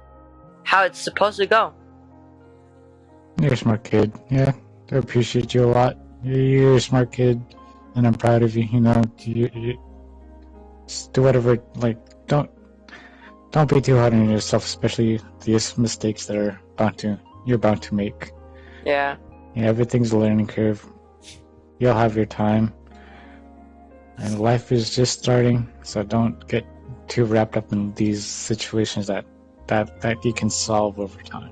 [SPEAKER 1] it's supposed to go.
[SPEAKER 2] You're a smart kid. Yeah, I appreciate you a lot. You're a smart kid, and I'm proud of you. You know, you just do whatever. Like, don't be too hard on yourself, especially these mistakes that you're bound to make.
[SPEAKER 1] Yeah.
[SPEAKER 2] Yeah, everything's a learning curve. You'll have your time, and life is just starting. So don't get too wrapped up in these situations that you can solve over time.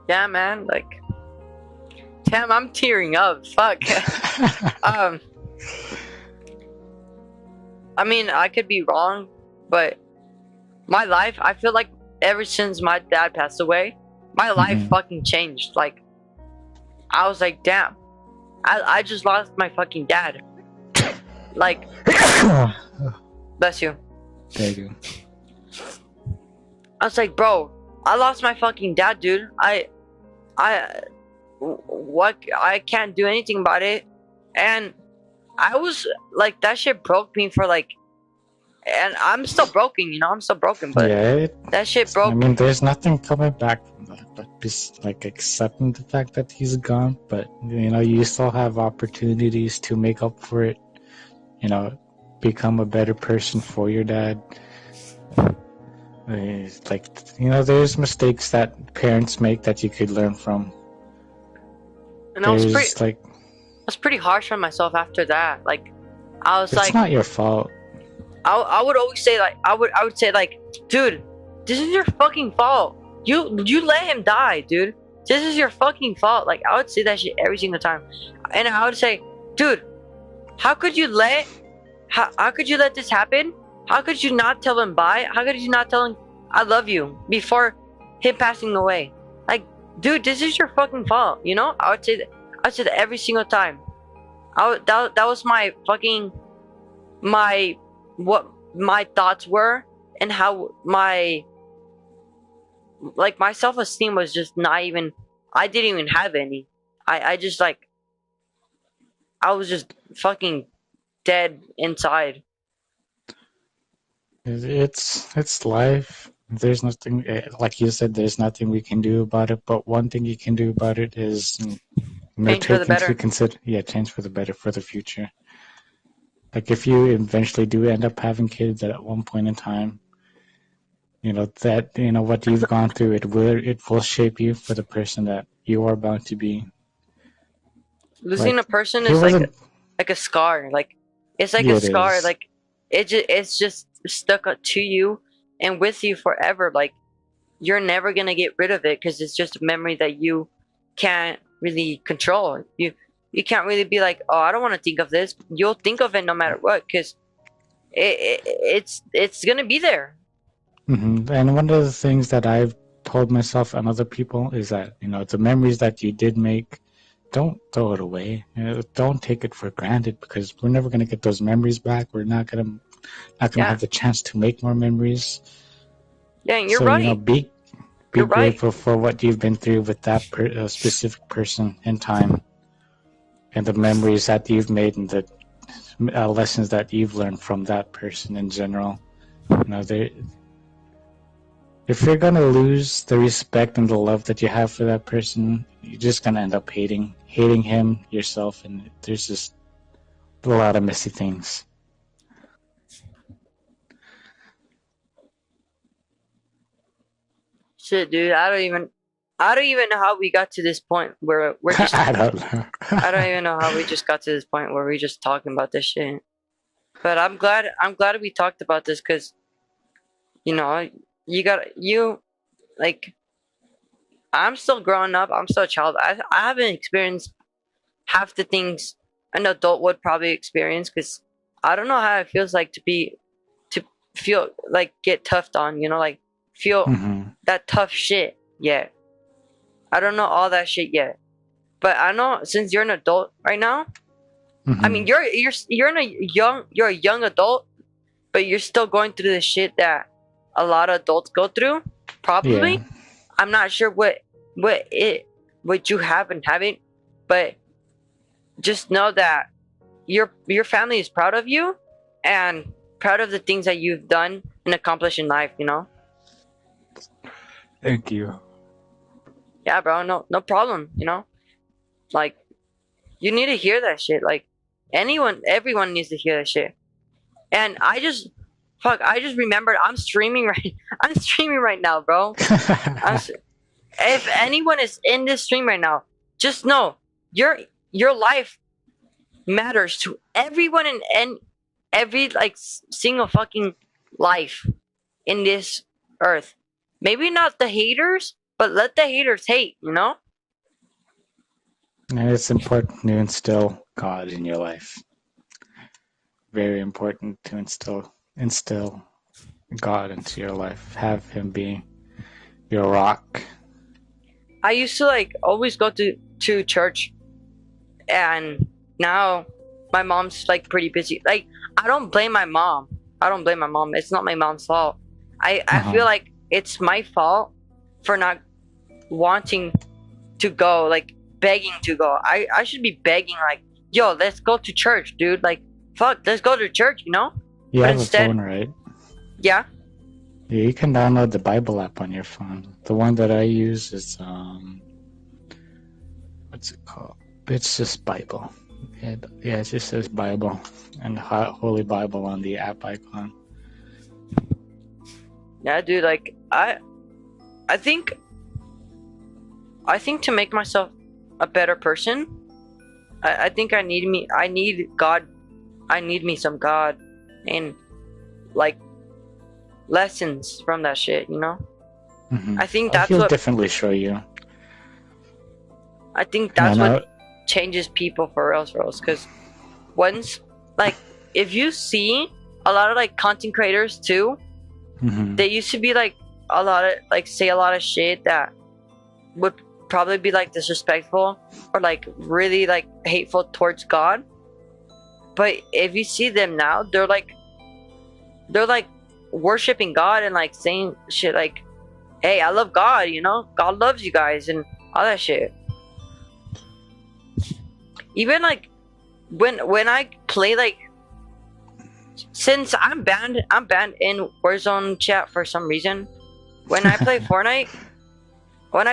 [SPEAKER 1] Yeah, man. Like, damn, I'm tearing up. Fuck. I mean, I could be wrong, but my life, I feel like ever since my dad passed away, my life fucking changed. Like, I was like, damn, I just lost my fucking dad. Like, bless you.
[SPEAKER 2] Thank you.
[SPEAKER 1] I was like, bro, I lost my fucking dad, dude. I can't do anything about it. And I was like, that shit broke me for like, and I'm still broken, you know, I'm still broken, but
[SPEAKER 2] yeah,
[SPEAKER 1] that shit broke.
[SPEAKER 2] I mean, there's nothing coming back from that, but just like accepting the fact that he's gone. But you know, you still have opportunities to make up for it. You know, become a better person for your dad. Like, you know, there's mistakes that parents make that you could learn from.
[SPEAKER 1] And I was pretty harsh on myself after that. Like, I was like,
[SPEAKER 2] it's not your fault.
[SPEAKER 1] I would always say like, I would say like, dude, this is your fucking fault. You let him die, dude. This is your fucking fault. Like, I would say that shit every single time, and I would say, dude, how could you let this happen? How could you not tell him bye? How could you not tell him I love you before him passing away? Like, dude, this is your fucking fault. You know, I would say that every single time. That was my fucking what my thoughts were, and how my self-esteem was just not even, I didn't even have any. I just like, I was just fucking dead inside.
[SPEAKER 2] It's life. There's nothing, like you said, there's nothing we can do about it, but one thing you can do about it is
[SPEAKER 1] change for the better.
[SPEAKER 2] Change for the better for the future. Like, if you eventually do end up having kids at one point in time, you know, that, you know, what you've gone through, it will shape you for the person that you are bound to be.
[SPEAKER 1] Losing a person is like a scar. Like, it's like a scar. Like, it's just stuck to you and with you forever. Like you're never gonna get rid of it because it's just a memory that you can't really control. You can't really be like, oh, I don't want to think of this. You'll think of it no matter what because it's gonna be there.
[SPEAKER 2] And one of the things that I've told myself and other people is that, the memories that you did make, don't throw it away. Don't take it for granted because we're never gonna get those memories back. We're not gonna have the chance to make more memories.
[SPEAKER 1] Yeah, and you're right.
[SPEAKER 2] Be grateful for what you've been through with that specific person in time, and the memories that you've made and the lessons that you've learned from that person in general. If you're gonna lose the respect and the love that you have for that person, you're just gonna end up hating him, yourself, and there's just a lot of messy things.
[SPEAKER 1] Shit, dude, I don't even know how we got to this point where we're just.
[SPEAKER 2] I don't know.
[SPEAKER 1] I don't even know how we just got to this point where we're just talking about this shit. But I'm glad we talked about this because, I'm still growing up. I'm still a child. I haven't experienced half the things an adult would probably experience because I don't know how it feels like to feel like get toughed on, feel that tough shit yet. I don't know all that shit yet. But I know since you're an adult right now, I mean you're a young adult, but you're still going through the shit that a lot of adults go through. Probably. Yeah. I'm not sure what you have and haven't, but just know that your family is proud of you and proud of the things that you've done and accomplished in life,
[SPEAKER 2] Thank you.
[SPEAKER 1] Yeah, bro, no problem, Like, you need to hear that shit. Like, everyone needs to hear that shit. And I just remembered I'm streaming right now, bro. If anyone is in this stream right now, just know your life matters to everyone and every single fucking life in this earth. Maybe not the haters, but let the haters hate,
[SPEAKER 2] And it's important to instill God in your life. Very important to instill God into your life. Have him be your rock.
[SPEAKER 1] I used to always go to church, and now my mom's pretty busy. I don't blame my mom. It's not my mom's fault. I feel like it's my fault for not wanting to go, begging to go. I should be begging, yo, let's go to church, dude. Fuck, let's go to church,
[SPEAKER 2] You
[SPEAKER 1] but
[SPEAKER 2] have instead, a phone, right?
[SPEAKER 1] Yeah.
[SPEAKER 2] Yeah, you can download the Bible app on your phone. The one that I use is what's it called? It's just Bible. Yeah, it just says Bible and Holy Bible on the app icon.
[SPEAKER 1] Yeah, dude, I think to make myself a better person, I think I need God. I need me some God and lessons from that shit, I think that's
[SPEAKER 2] what definitely show you.
[SPEAKER 1] I think that's what changes people for real, because once if you see a lot of content creators too, they used to be a lot of say a lot of shit that would probably be disrespectful or really hateful towards God. But if you see them now, they're worshiping God and saying shit hey, I love God, God loves you guys and all that shit. Even when I play since I'm banned in Warzone chat for some reason. When I play Fortnite, I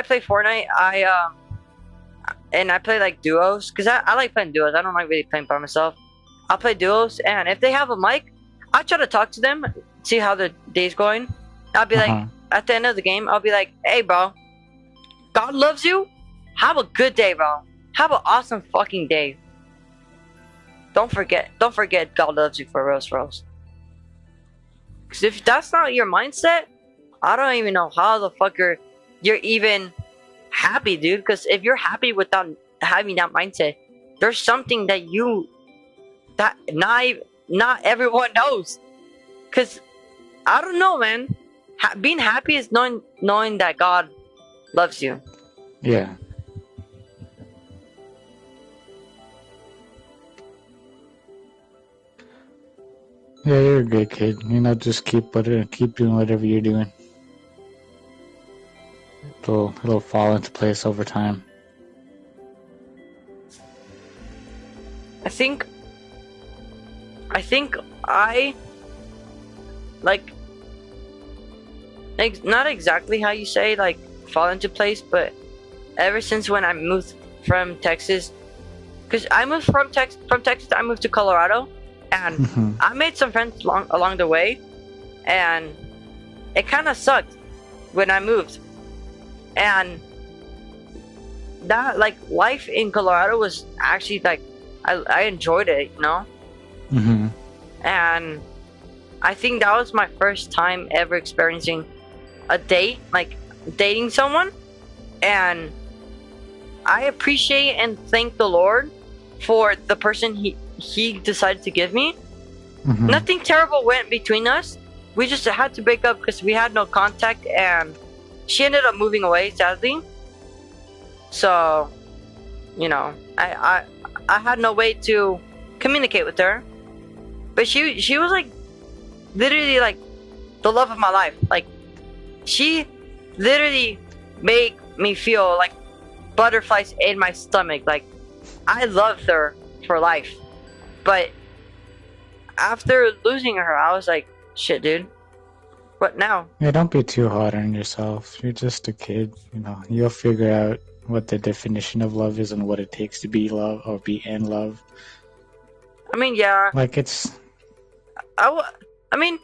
[SPEAKER 1] play duos because I like playing duos. I don't like really playing by myself. I'll play duos, and if they have a mic, I try to talk to them, see how the day's going. I'll be at the end of the game, I'll be hey, bro, God loves you. Have a good day, bro. Have an awesome fucking day. Don't forget God loves you for reals. Because if that's not your mindset, I don't even know how the fuck you're even happy, dude. Because if you're happy without having that mindset, there's something that not everyone knows. Because I don't know, man. Being happy is knowing that God loves you.
[SPEAKER 2] Yeah. Yeah, you're a good kid. Just keep doing whatever you're doing. It'll fall into place over time.
[SPEAKER 1] I think I like not exactly how you say like fall into place, but ever since when I moved from Texas, because I moved from Texas, I moved to Colorado, and I made some friends along the way, and it kind of sucked when I moved, and that like life in Colorado was actually like I enjoyed it, and I think that was my first time ever experiencing a date, like dating someone, and I appreciate and thank the Lord for the person he decided to give me. Nothing terrible went between us. We just had to break up because we had no contact, and she ended up moving away, sadly. So, I had no way to communicate with her, but she was like literally like the love of my life. Like, she literally made me feel like butterflies in my stomach. Like, I loved her for life. But after losing her, I was like, shit, dude, what now?
[SPEAKER 2] Yeah, don't be too hard on yourself. You're just a kid. You'll figure out what the definition of love is and what it takes to be love or be in love.
[SPEAKER 1] I mean, yeah.
[SPEAKER 2] Like, it's...
[SPEAKER 1] I mean,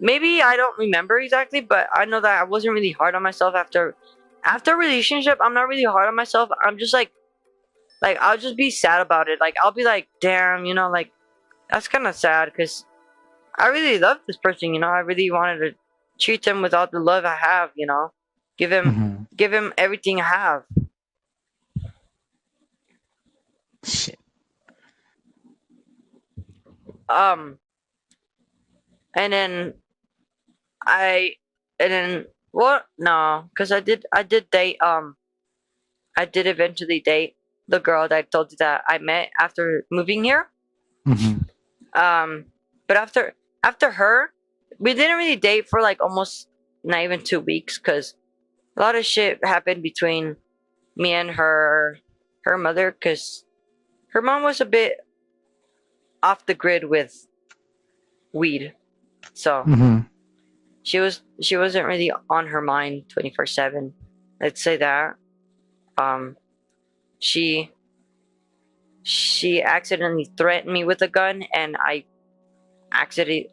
[SPEAKER 1] maybe I don't remember exactly, but I know that I wasn't really hard on myself after a relationship. I'm not really hard on myself. I'm just like I'll just be sad about it. Like, I'll be like, damn, like, that's kind of sad because I really love this person. I really wanted to treat him with all the love I have. Give him everything I have.
[SPEAKER 2] Shit.
[SPEAKER 1] And then what? No, because I did date. I did eventually date the girl that I told you that I met after moving here. But after her, we didn't really date for like almost not even 2 weeks because a lot of shit happened between me and her mother, because her mom was a bit off the grid with weed, so she wasn't really on her mind 24/7. Let's say that. She accidentally threatened me with a gun, and I actually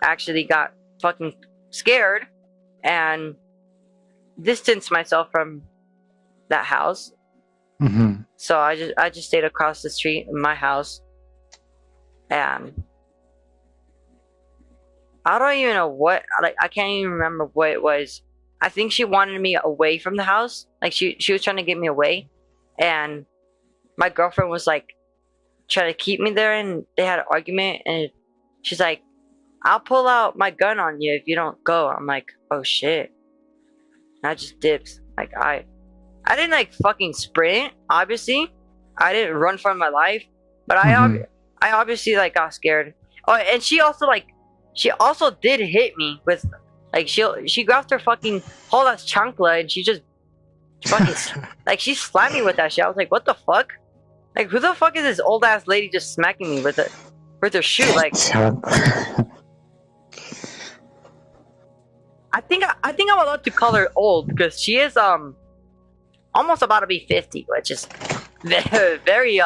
[SPEAKER 1] got fucking scared and distanced myself from that house. So I just stayed across the street in my house, and I don't even know what, like, I can't even remember what it was. I think she wanted me away from the house. Like, she was trying to get me away, and my girlfriend was like trying to keep me there, and they had an argument, and she's like, I'll pull out my gun on you if you don't go. I'm like, oh shit. And I just dipped. Like, I didn't like fucking sprint, obviously. I didn't run for my life, but I obviously like got scared. Oh, and she also did hit me with, like, she grabbed her fucking whole ass chancla, and she just fucking like, she slapped me with that shit. I was like, what the fuck? Like, who the fuck is this old ass lady just smacking me with her shoe? Like, I think I'm allowed to call her old because she is almost about to be 50, which is very, very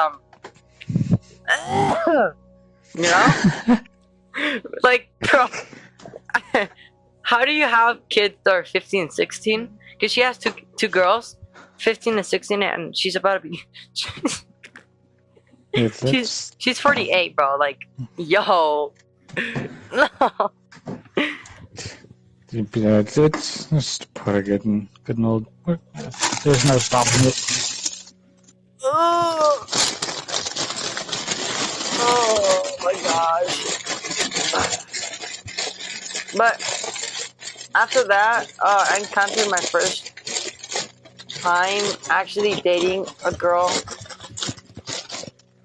[SPEAKER 1] like, bro, how do you have kids that are 15 and 16? Because she has two girls, 15 and 16, and she's about to be she's 48, bro. Like, yo. No.
[SPEAKER 2] Yeah, it's just put a good and old. There's no stopping it.
[SPEAKER 1] Oh, oh my gosh. But after that, I encountered my first time actually dating a girl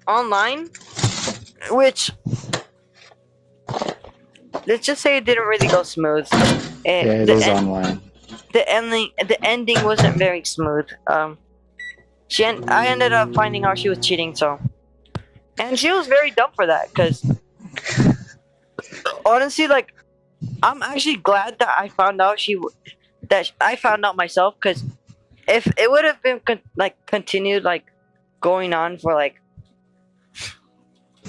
[SPEAKER 1] online, which let's just say it didn't really go smooth.
[SPEAKER 2] Yeah, it is online.
[SPEAKER 1] The ending wasn't very smooth. I ended up finding out she was cheating, and she was very dumb for that. Cause honestly, like, I'm actually glad that I found out that I found out myself. Cause if it would have been continued like going on for like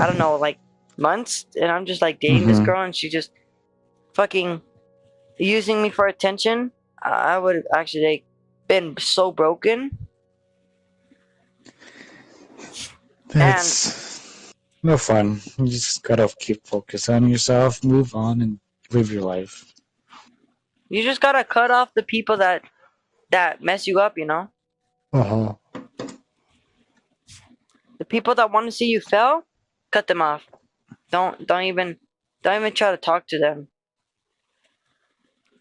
[SPEAKER 1] I don't know like months, and I'm just like dating this girl, and she just fucking using me for attention, I would have actually like, been so broken.
[SPEAKER 2] That's no fun. You just gotta keep focus on yourself, move on, and live your life.
[SPEAKER 1] You just gotta cut off the people that mess you up, you know?
[SPEAKER 2] Uh-huh.
[SPEAKER 1] The people that want to see you fail, cut them off. Don't even try to talk to them.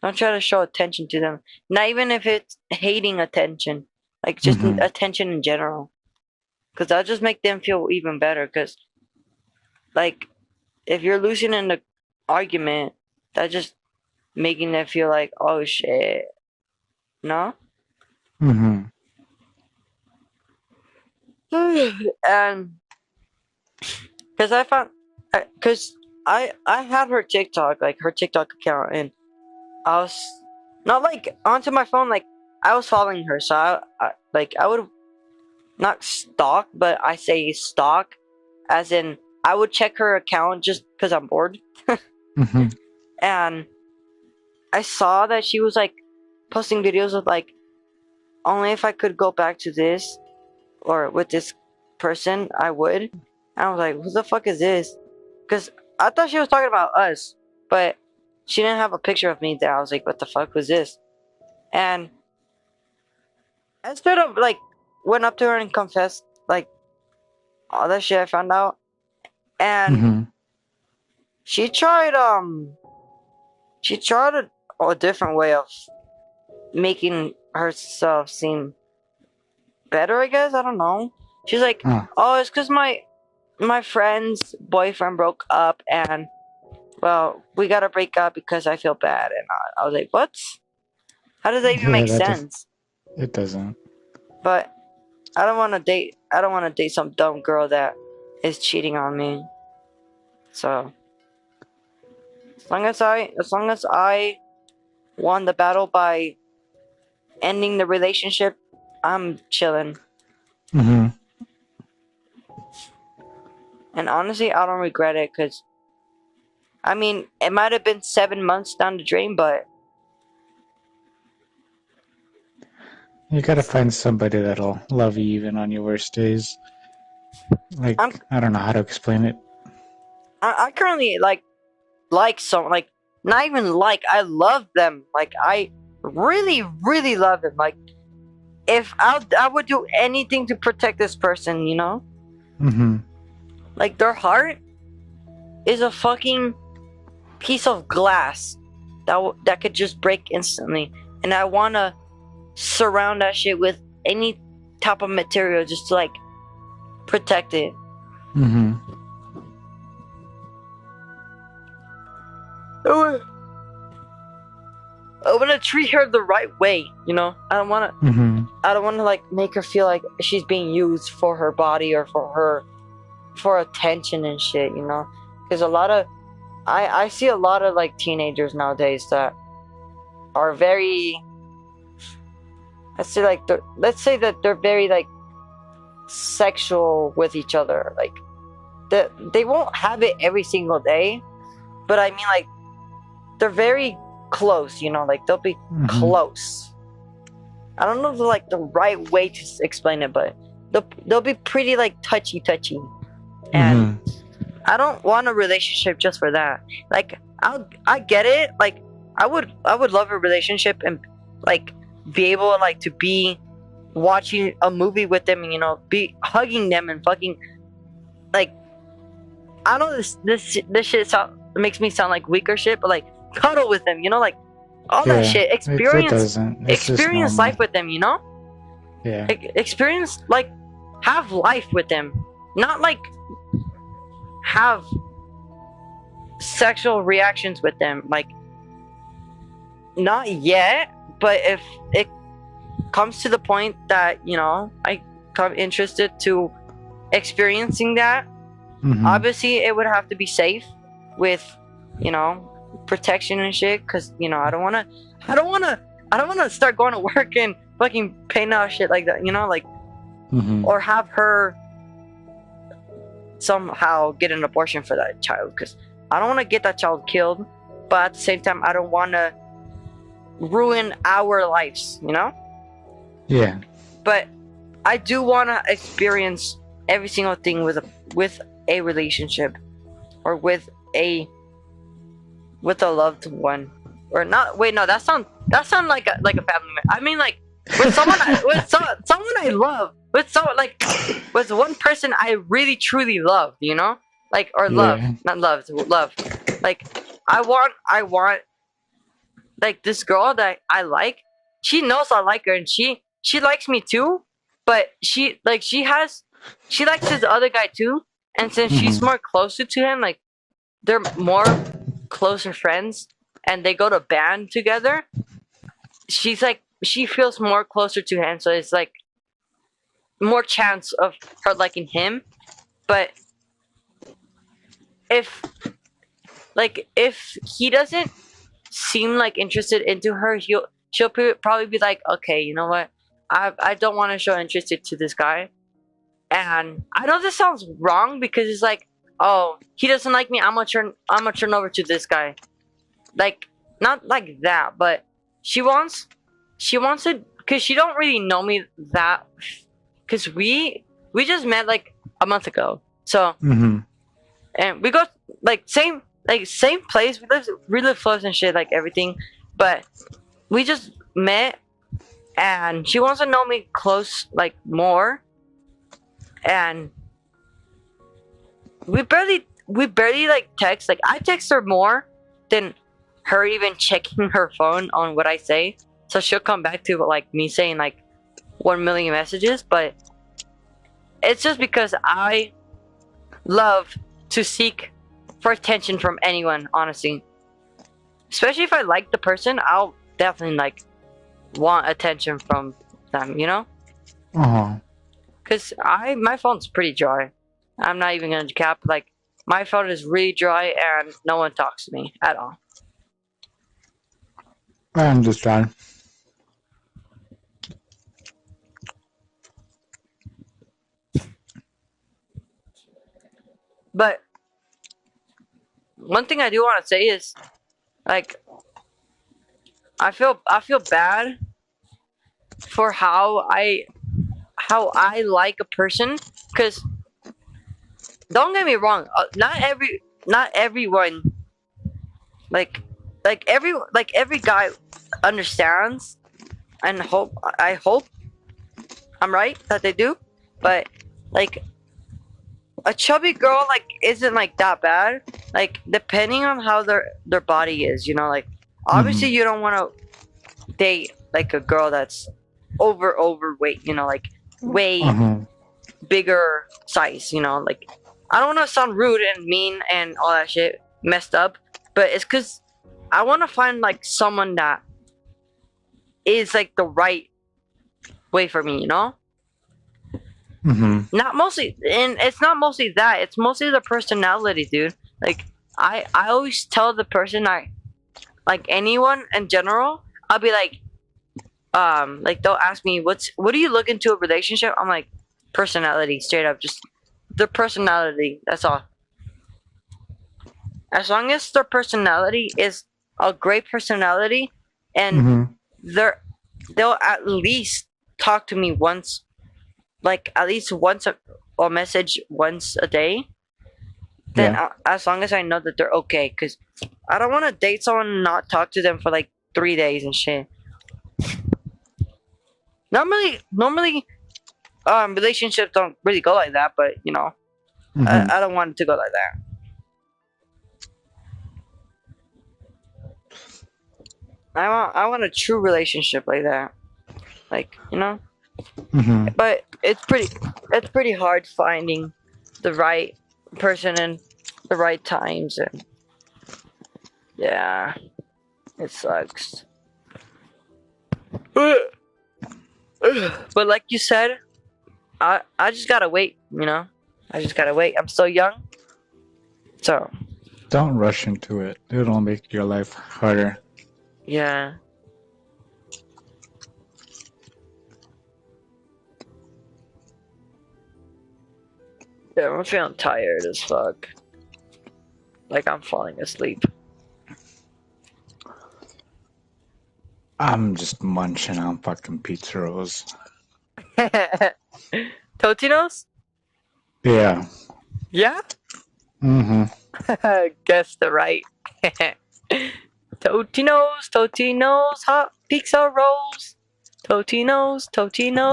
[SPEAKER 1] Don't try to show attention to them. Not even if it's hating attention. Like just attention in general. Cause that'll just make them feel even better. Cause like if you're losing in the argument, that's just making them feel like, oh shit. No? And because I had her TikTok, like her TikTok account, and I was not like onto my phone, like I was following her, so I would not stalk, but I say stalk, as in I would check her account just because I'm bored. And I saw that she was like posting videos of like, only if I could go back to this or with this person, I would. And I was like, who the fuck is this? Because I thought she was talking about us, but she didn't have a picture of me there. I was like, what the fuck was this? And I straight up like went up to her and confessed like all that shit I found out. And she tried a different way of making herself seem better, I guess. I don't know. She's like, oh, it's because my friend's boyfriend broke up, and well, we gotta break up because I feel bad. And I was like, what? How does that even make sense?
[SPEAKER 2] It doesn't.
[SPEAKER 1] But I don't want to date some dumb girl that is cheating on me. So as long as I won the battle by ending the relationship, I'm chilling. And honestly, I don't regret it, because I mean, it might have been 7 months down the drain, but
[SPEAKER 2] you gotta find somebody that'll love you even on your worst days. Like, I don't know how to explain it.
[SPEAKER 1] I currently like someone, like, not even like, I love them. Like, I really, really love them. Like, if I would do anything to protect this person, you know? Like, their heart is a fucking piece of glass that could just break instantly. And I want to surround that shit with any type of material just to, like, protect it. I want to treat her the right way, you know. I don't want to like make her feel like she's being used for her body or for attention and shit, you know. Because I see a lot of like teenagers nowadays that are very, let's say that they're very like sexual with each other. Like they won't have it every single day, but I mean, like, they're very close, you know, like they'll be close. I don't know like the right way to explain it, but they'll be pretty like touchy, and I don't want a relationship just for that. Like, I get it, like, I would love a relationship and like be able like to be watching a movie with them and be hugging them and fucking like I know this shit makes me sound like weaker shit, but like cuddle with them, like all that
[SPEAKER 2] Yeah,
[SPEAKER 1] shit.
[SPEAKER 2] it doesn't. It's just
[SPEAKER 1] Experience
[SPEAKER 2] normal.
[SPEAKER 1] life with them,
[SPEAKER 2] Yeah.
[SPEAKER 1] Experience like have life with them, not like have sexual reactions with them. Like not yet, but if it comes to the point that I come interested to experiencing that, obviously it would have to be safe with protection and shit, because I don't want to start going to work and fucking paying out shit like that, like or have her somehow get an abortion for that child, because I don't want to get that child killed, but at the same time I don't want to ruin our lives,
[SPEAKER 2] Yeah.
[SPEAKER 1] but I do want to experience every single thing with a relationship, or with a loved one, or not. Wait, no, that sounds like a family member. I mean, like with someone, someone I love, with one person I really truly love, like, or love, not love, love. Like I want like this girl that I like. She knows I like her, and she likes me too. But she likes this other guy too. And since she's more closer to him, like they're more closer friends, and they go to band together. She feels more closer to him, so it's like more chance of her liking him. But if if he doesn't seem like interested into her, she'll probably be like, okay, you know what, I don't want to show interest to this guy. And I know this sounds wrong, because it's like, oh, he doesn't like me, I'm gonna turn over to this guy. Like, not like that, but she wants it, because she don't really know me that, because we just met like a month ago. So and we go like same place, we live close and shit, like everything, but we just met, and she wants to know me close, like more. And we barely like text. Like I text her more than her even checking her phone on what I say. So she'll come back to like me saying like 1 million messages, but it's just because I love to seek for attention from anyone, honestly. Especially if I like the person, I'll definitely like want attention from them, Because my phone's pretty dry. I'm not even gonna cap. Like, my phone is really dry, and no one talks to me at all.
[SPEAKER 2] I understand.
[SPEAKER 1] But one thing I do want to say is, like, I feel bad for how I like a person, because don't get me wrong, not everyone like every guy understands, and I hope I'm right that they do, but like a chubby girl like isn't like that bad, like depending on how their body is, like obviously you don't want to date like a girl that's overweight, like way bigger size, like I don't want to sound rude and mean and all that shit messed up, but it's because I want to find like someone that is like the right way for me, Not mostly, and it's not mostly that, it's mostly the personality, dude. Like I always tell the person like anyone in general, I'll be like they'll ask me what do you look into a relationship? I'm like, personality, straight up, just their personality, that's all. As long as their personality is a great personality, and they'll at least talk to me once, like at least once or message once a day, then as long as I know that they're okay, because I don't want to date someone and not talk to them for like 3 days and shit. Normally, relationships don't really go like that, but you know, I don't want it to go like that. I want a true relationship like that, like you know. But it's pretty hard finding the right person and the right times, and yeah, it sucks. But like you said, I just gotta wait, you know. I just gotta wait. I'm still young, so
[SPEAKER 2] don't rush into it. It'll make your life harder.
[SPEAKER 1] Yeah. Yeah, I'm feeling tired as fuck. Like I'm falling asleep.
[SPEAKER 2] I'm just munching on fucking pizza rolls.
[SPEAKER 1] Totinos?
[SPEAKER 2] Yeah.
[SPEAKER 1] Yeah?
[SPEAKER 2] Mm-hmm.
[SPEAKER 1] Guess the right. Totinos, hot pizza rolls. Totinos,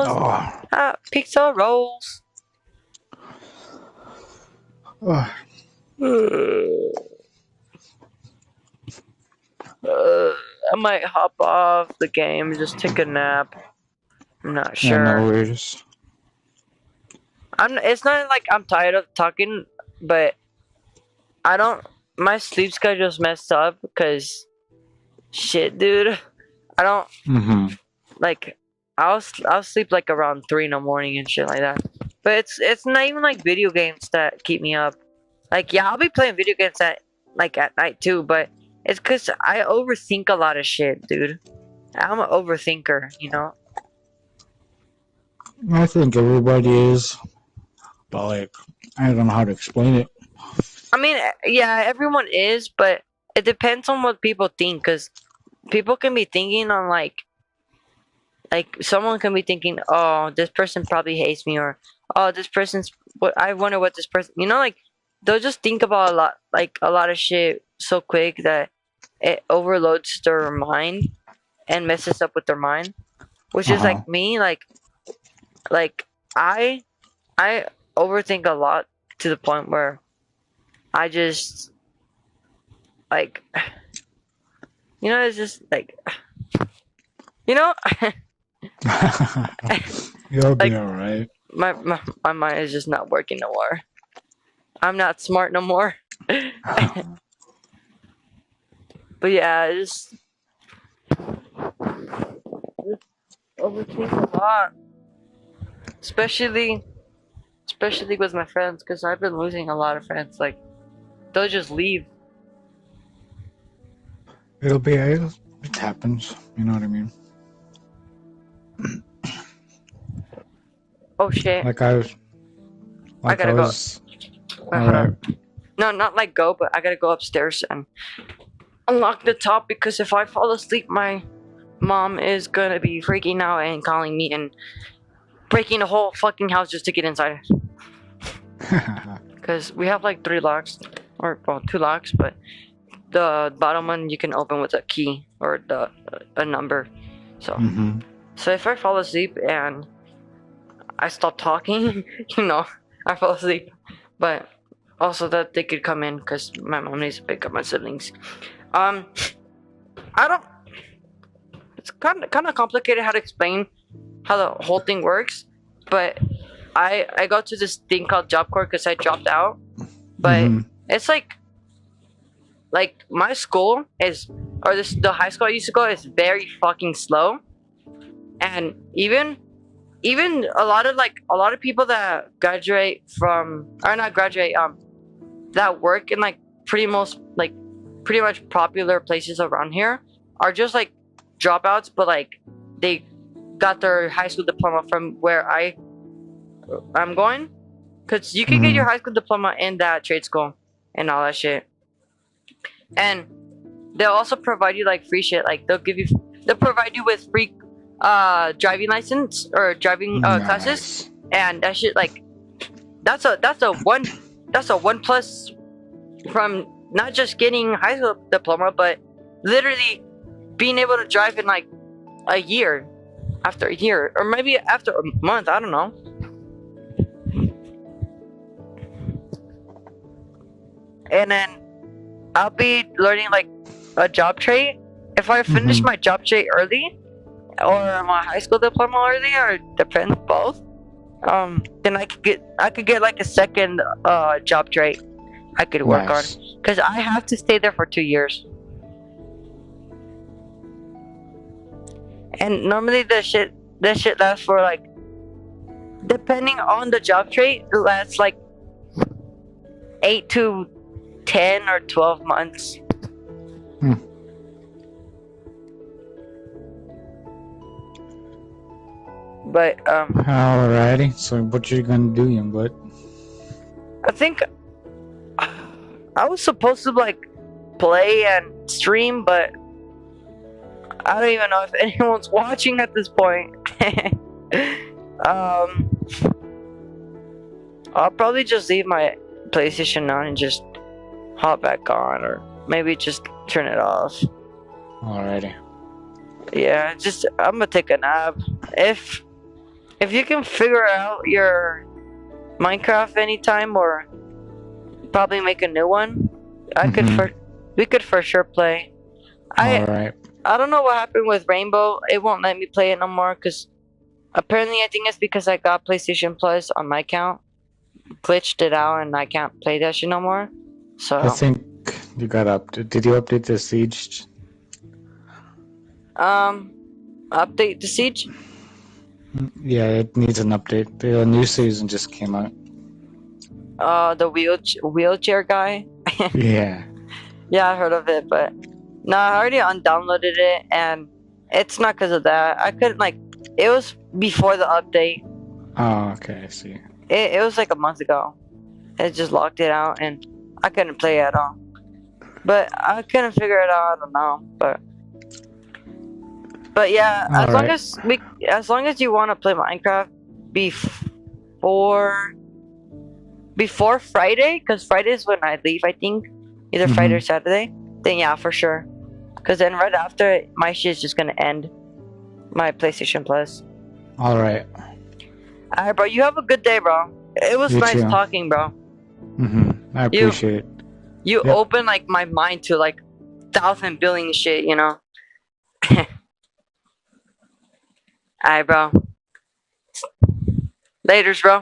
[SPEAKER 2] Oh.
[SPEAKER 1] hot pizza rolls.
[SPEAKER 2] Oh.
[SPEAKER 1] I might hop off the game, just take a nap. I'm not sure.
[SPEAKER 2] Yeah, no worries.
[SPEAKER 1] It's not like I'm tired of talking, but my sleep schedule's messed up because shit, dude. I don't like I'll sleep like around 3 in the morning and shit like that. But it's not even like video games that keep me up. Like yeah, I'll be playing video games at night too, but it's because I overthink a lot of shit, dude. I'm an overthinker, you know.
[SPEAKER 2] I think everybody is, but like I don't know how to explain it.
[SPEAKER 1] I mean, yeah, everyone is, but it depends on what people think, because people can be thinking on like someone can be thinking, oh, this person probably hates me, or oh, this person's what I wonder what this person, you know, like they'll just think about a lot of shit so quick that it overloads their mind and messes up with their mind, which is like me, like I overthink a lot to the point where I just like, you know, it's just like, you know.
[SPEAKER 2] You'll be
[SPEAKER 1] like,
[SPEAKER 2] alright.
[SPEAKER 1] My mind is just not working no more. I'm not smart no more. But yeah, I just overthink a lot, especially with my friends, because I've been losing a lot of friends. Like they'll just leave.
[SPEAKER 2] It happens. You know what I mean?
[SPEAKER 1] Oh shit!
[SPEAKER 2] I gotta
[SPEAKER 1] go.
[SPEAKER 2] Alright.
[SPEAKER 1] No, not like go, but I gotta go upstairs and unlock the top, because if I fall asleep, my mom is gonna be freaking out and calling me and breaking the whole fucking house just to get inside. Because we have like 3 locks, or well, 2 locks, but the bottom one you can open with a key or a number. So, so if I fall asleep and I stop talking, you know, I fall asleep. But also that they could come in because my mom needs to pick up my siblings. I don't. It's kind of complicated how to explain how the whole thing works, but I go to this thing called Job Corps because I dropped out. But it's like my school is, or the high school I used to go is very fucking slow, and even a lot of people that graduate from, or not graduate, that work in like pretty much popular places around here are just like dropouts, but like they got their high school diploma from where I'm going, because you can get your high school diploma in that trade school and all that shit, and they'll also provide you like free shit, like they'll provide you with free driving license or driving classes, and that shit, like that's a one plus from not just getting high school diploma, but literally being able to drive in like a year, after a year, or maybe after a month. I don't know. And then I'll be learning like a job trade. If I finish my job trade early, or my high school diploma early, or depends both, then I could get like a second job trade I could work on, because I have to stay there for 2 years. And normally this shit lasts for like, depending on the job trade, it lasts like 8 to 10 or 12 months. But
[SPEAKER 2] alrighty. So what you gonna do, young bud?
[SPEAKER 1] I think I was supposed to like play and stream, but I don't even know if anyone's watching at this point. I'll probably just leave my PlayStation on and just hop back on, or maybe just turn it off.
[SPEAKER 2] Alrighty.
[SPEAKER 1] Yeah, I'm gonna take a nap. If you can figure out your Minecraft anytime, or probably make a new one, we could for sure play.
[SPEAKER 2] Alright.
[SPEAKER 1] I don't know what happened with Rainbow. It won't let me play it no more, because apparently I think it's because I got PlayStation Plus on my account. Glitched it out and I can't play that shit no more. So
[SPEAKER 2] I think you got updated. Did you update the Siege?
[SPEAKER 1] Update the Siege?
[SPEAKER 2] Yeah, it needs an update. The new season just came out.
[SPEAKER 1] The wheelchair guy?
[SPEAKER 2] Yeah.
[SPEAKER 1] Yeah, I heard of it, but no, I already undownloaded it, and it's not because of that. I couldn't, like, it was before the update.
[SPEAKER 2] Oh, okay, I see.
[SPEAKER 1] It was like a month ago. It just locked it out, and I couldn't play it at all. But I couldn't figure it out. I don't know, but yeah, as long as you want to play Minecraft before Friday, because Friday is when I leave, I think, either Friday or Saturday. Then yeah, for sure. Because then right after, my shit's just gonna end. My PlayStation Plus.
[SPEAKER 2] Alright.
[SPEAKER 1] Alright, bro. You have a good day, bro. It was nice talking, bro.
[SPEAKER 2] I appreciate it.
[SPEAKER 1] You opened like my mind to like 1,000 billion shit, you know. Alright, bro. Laters, bro.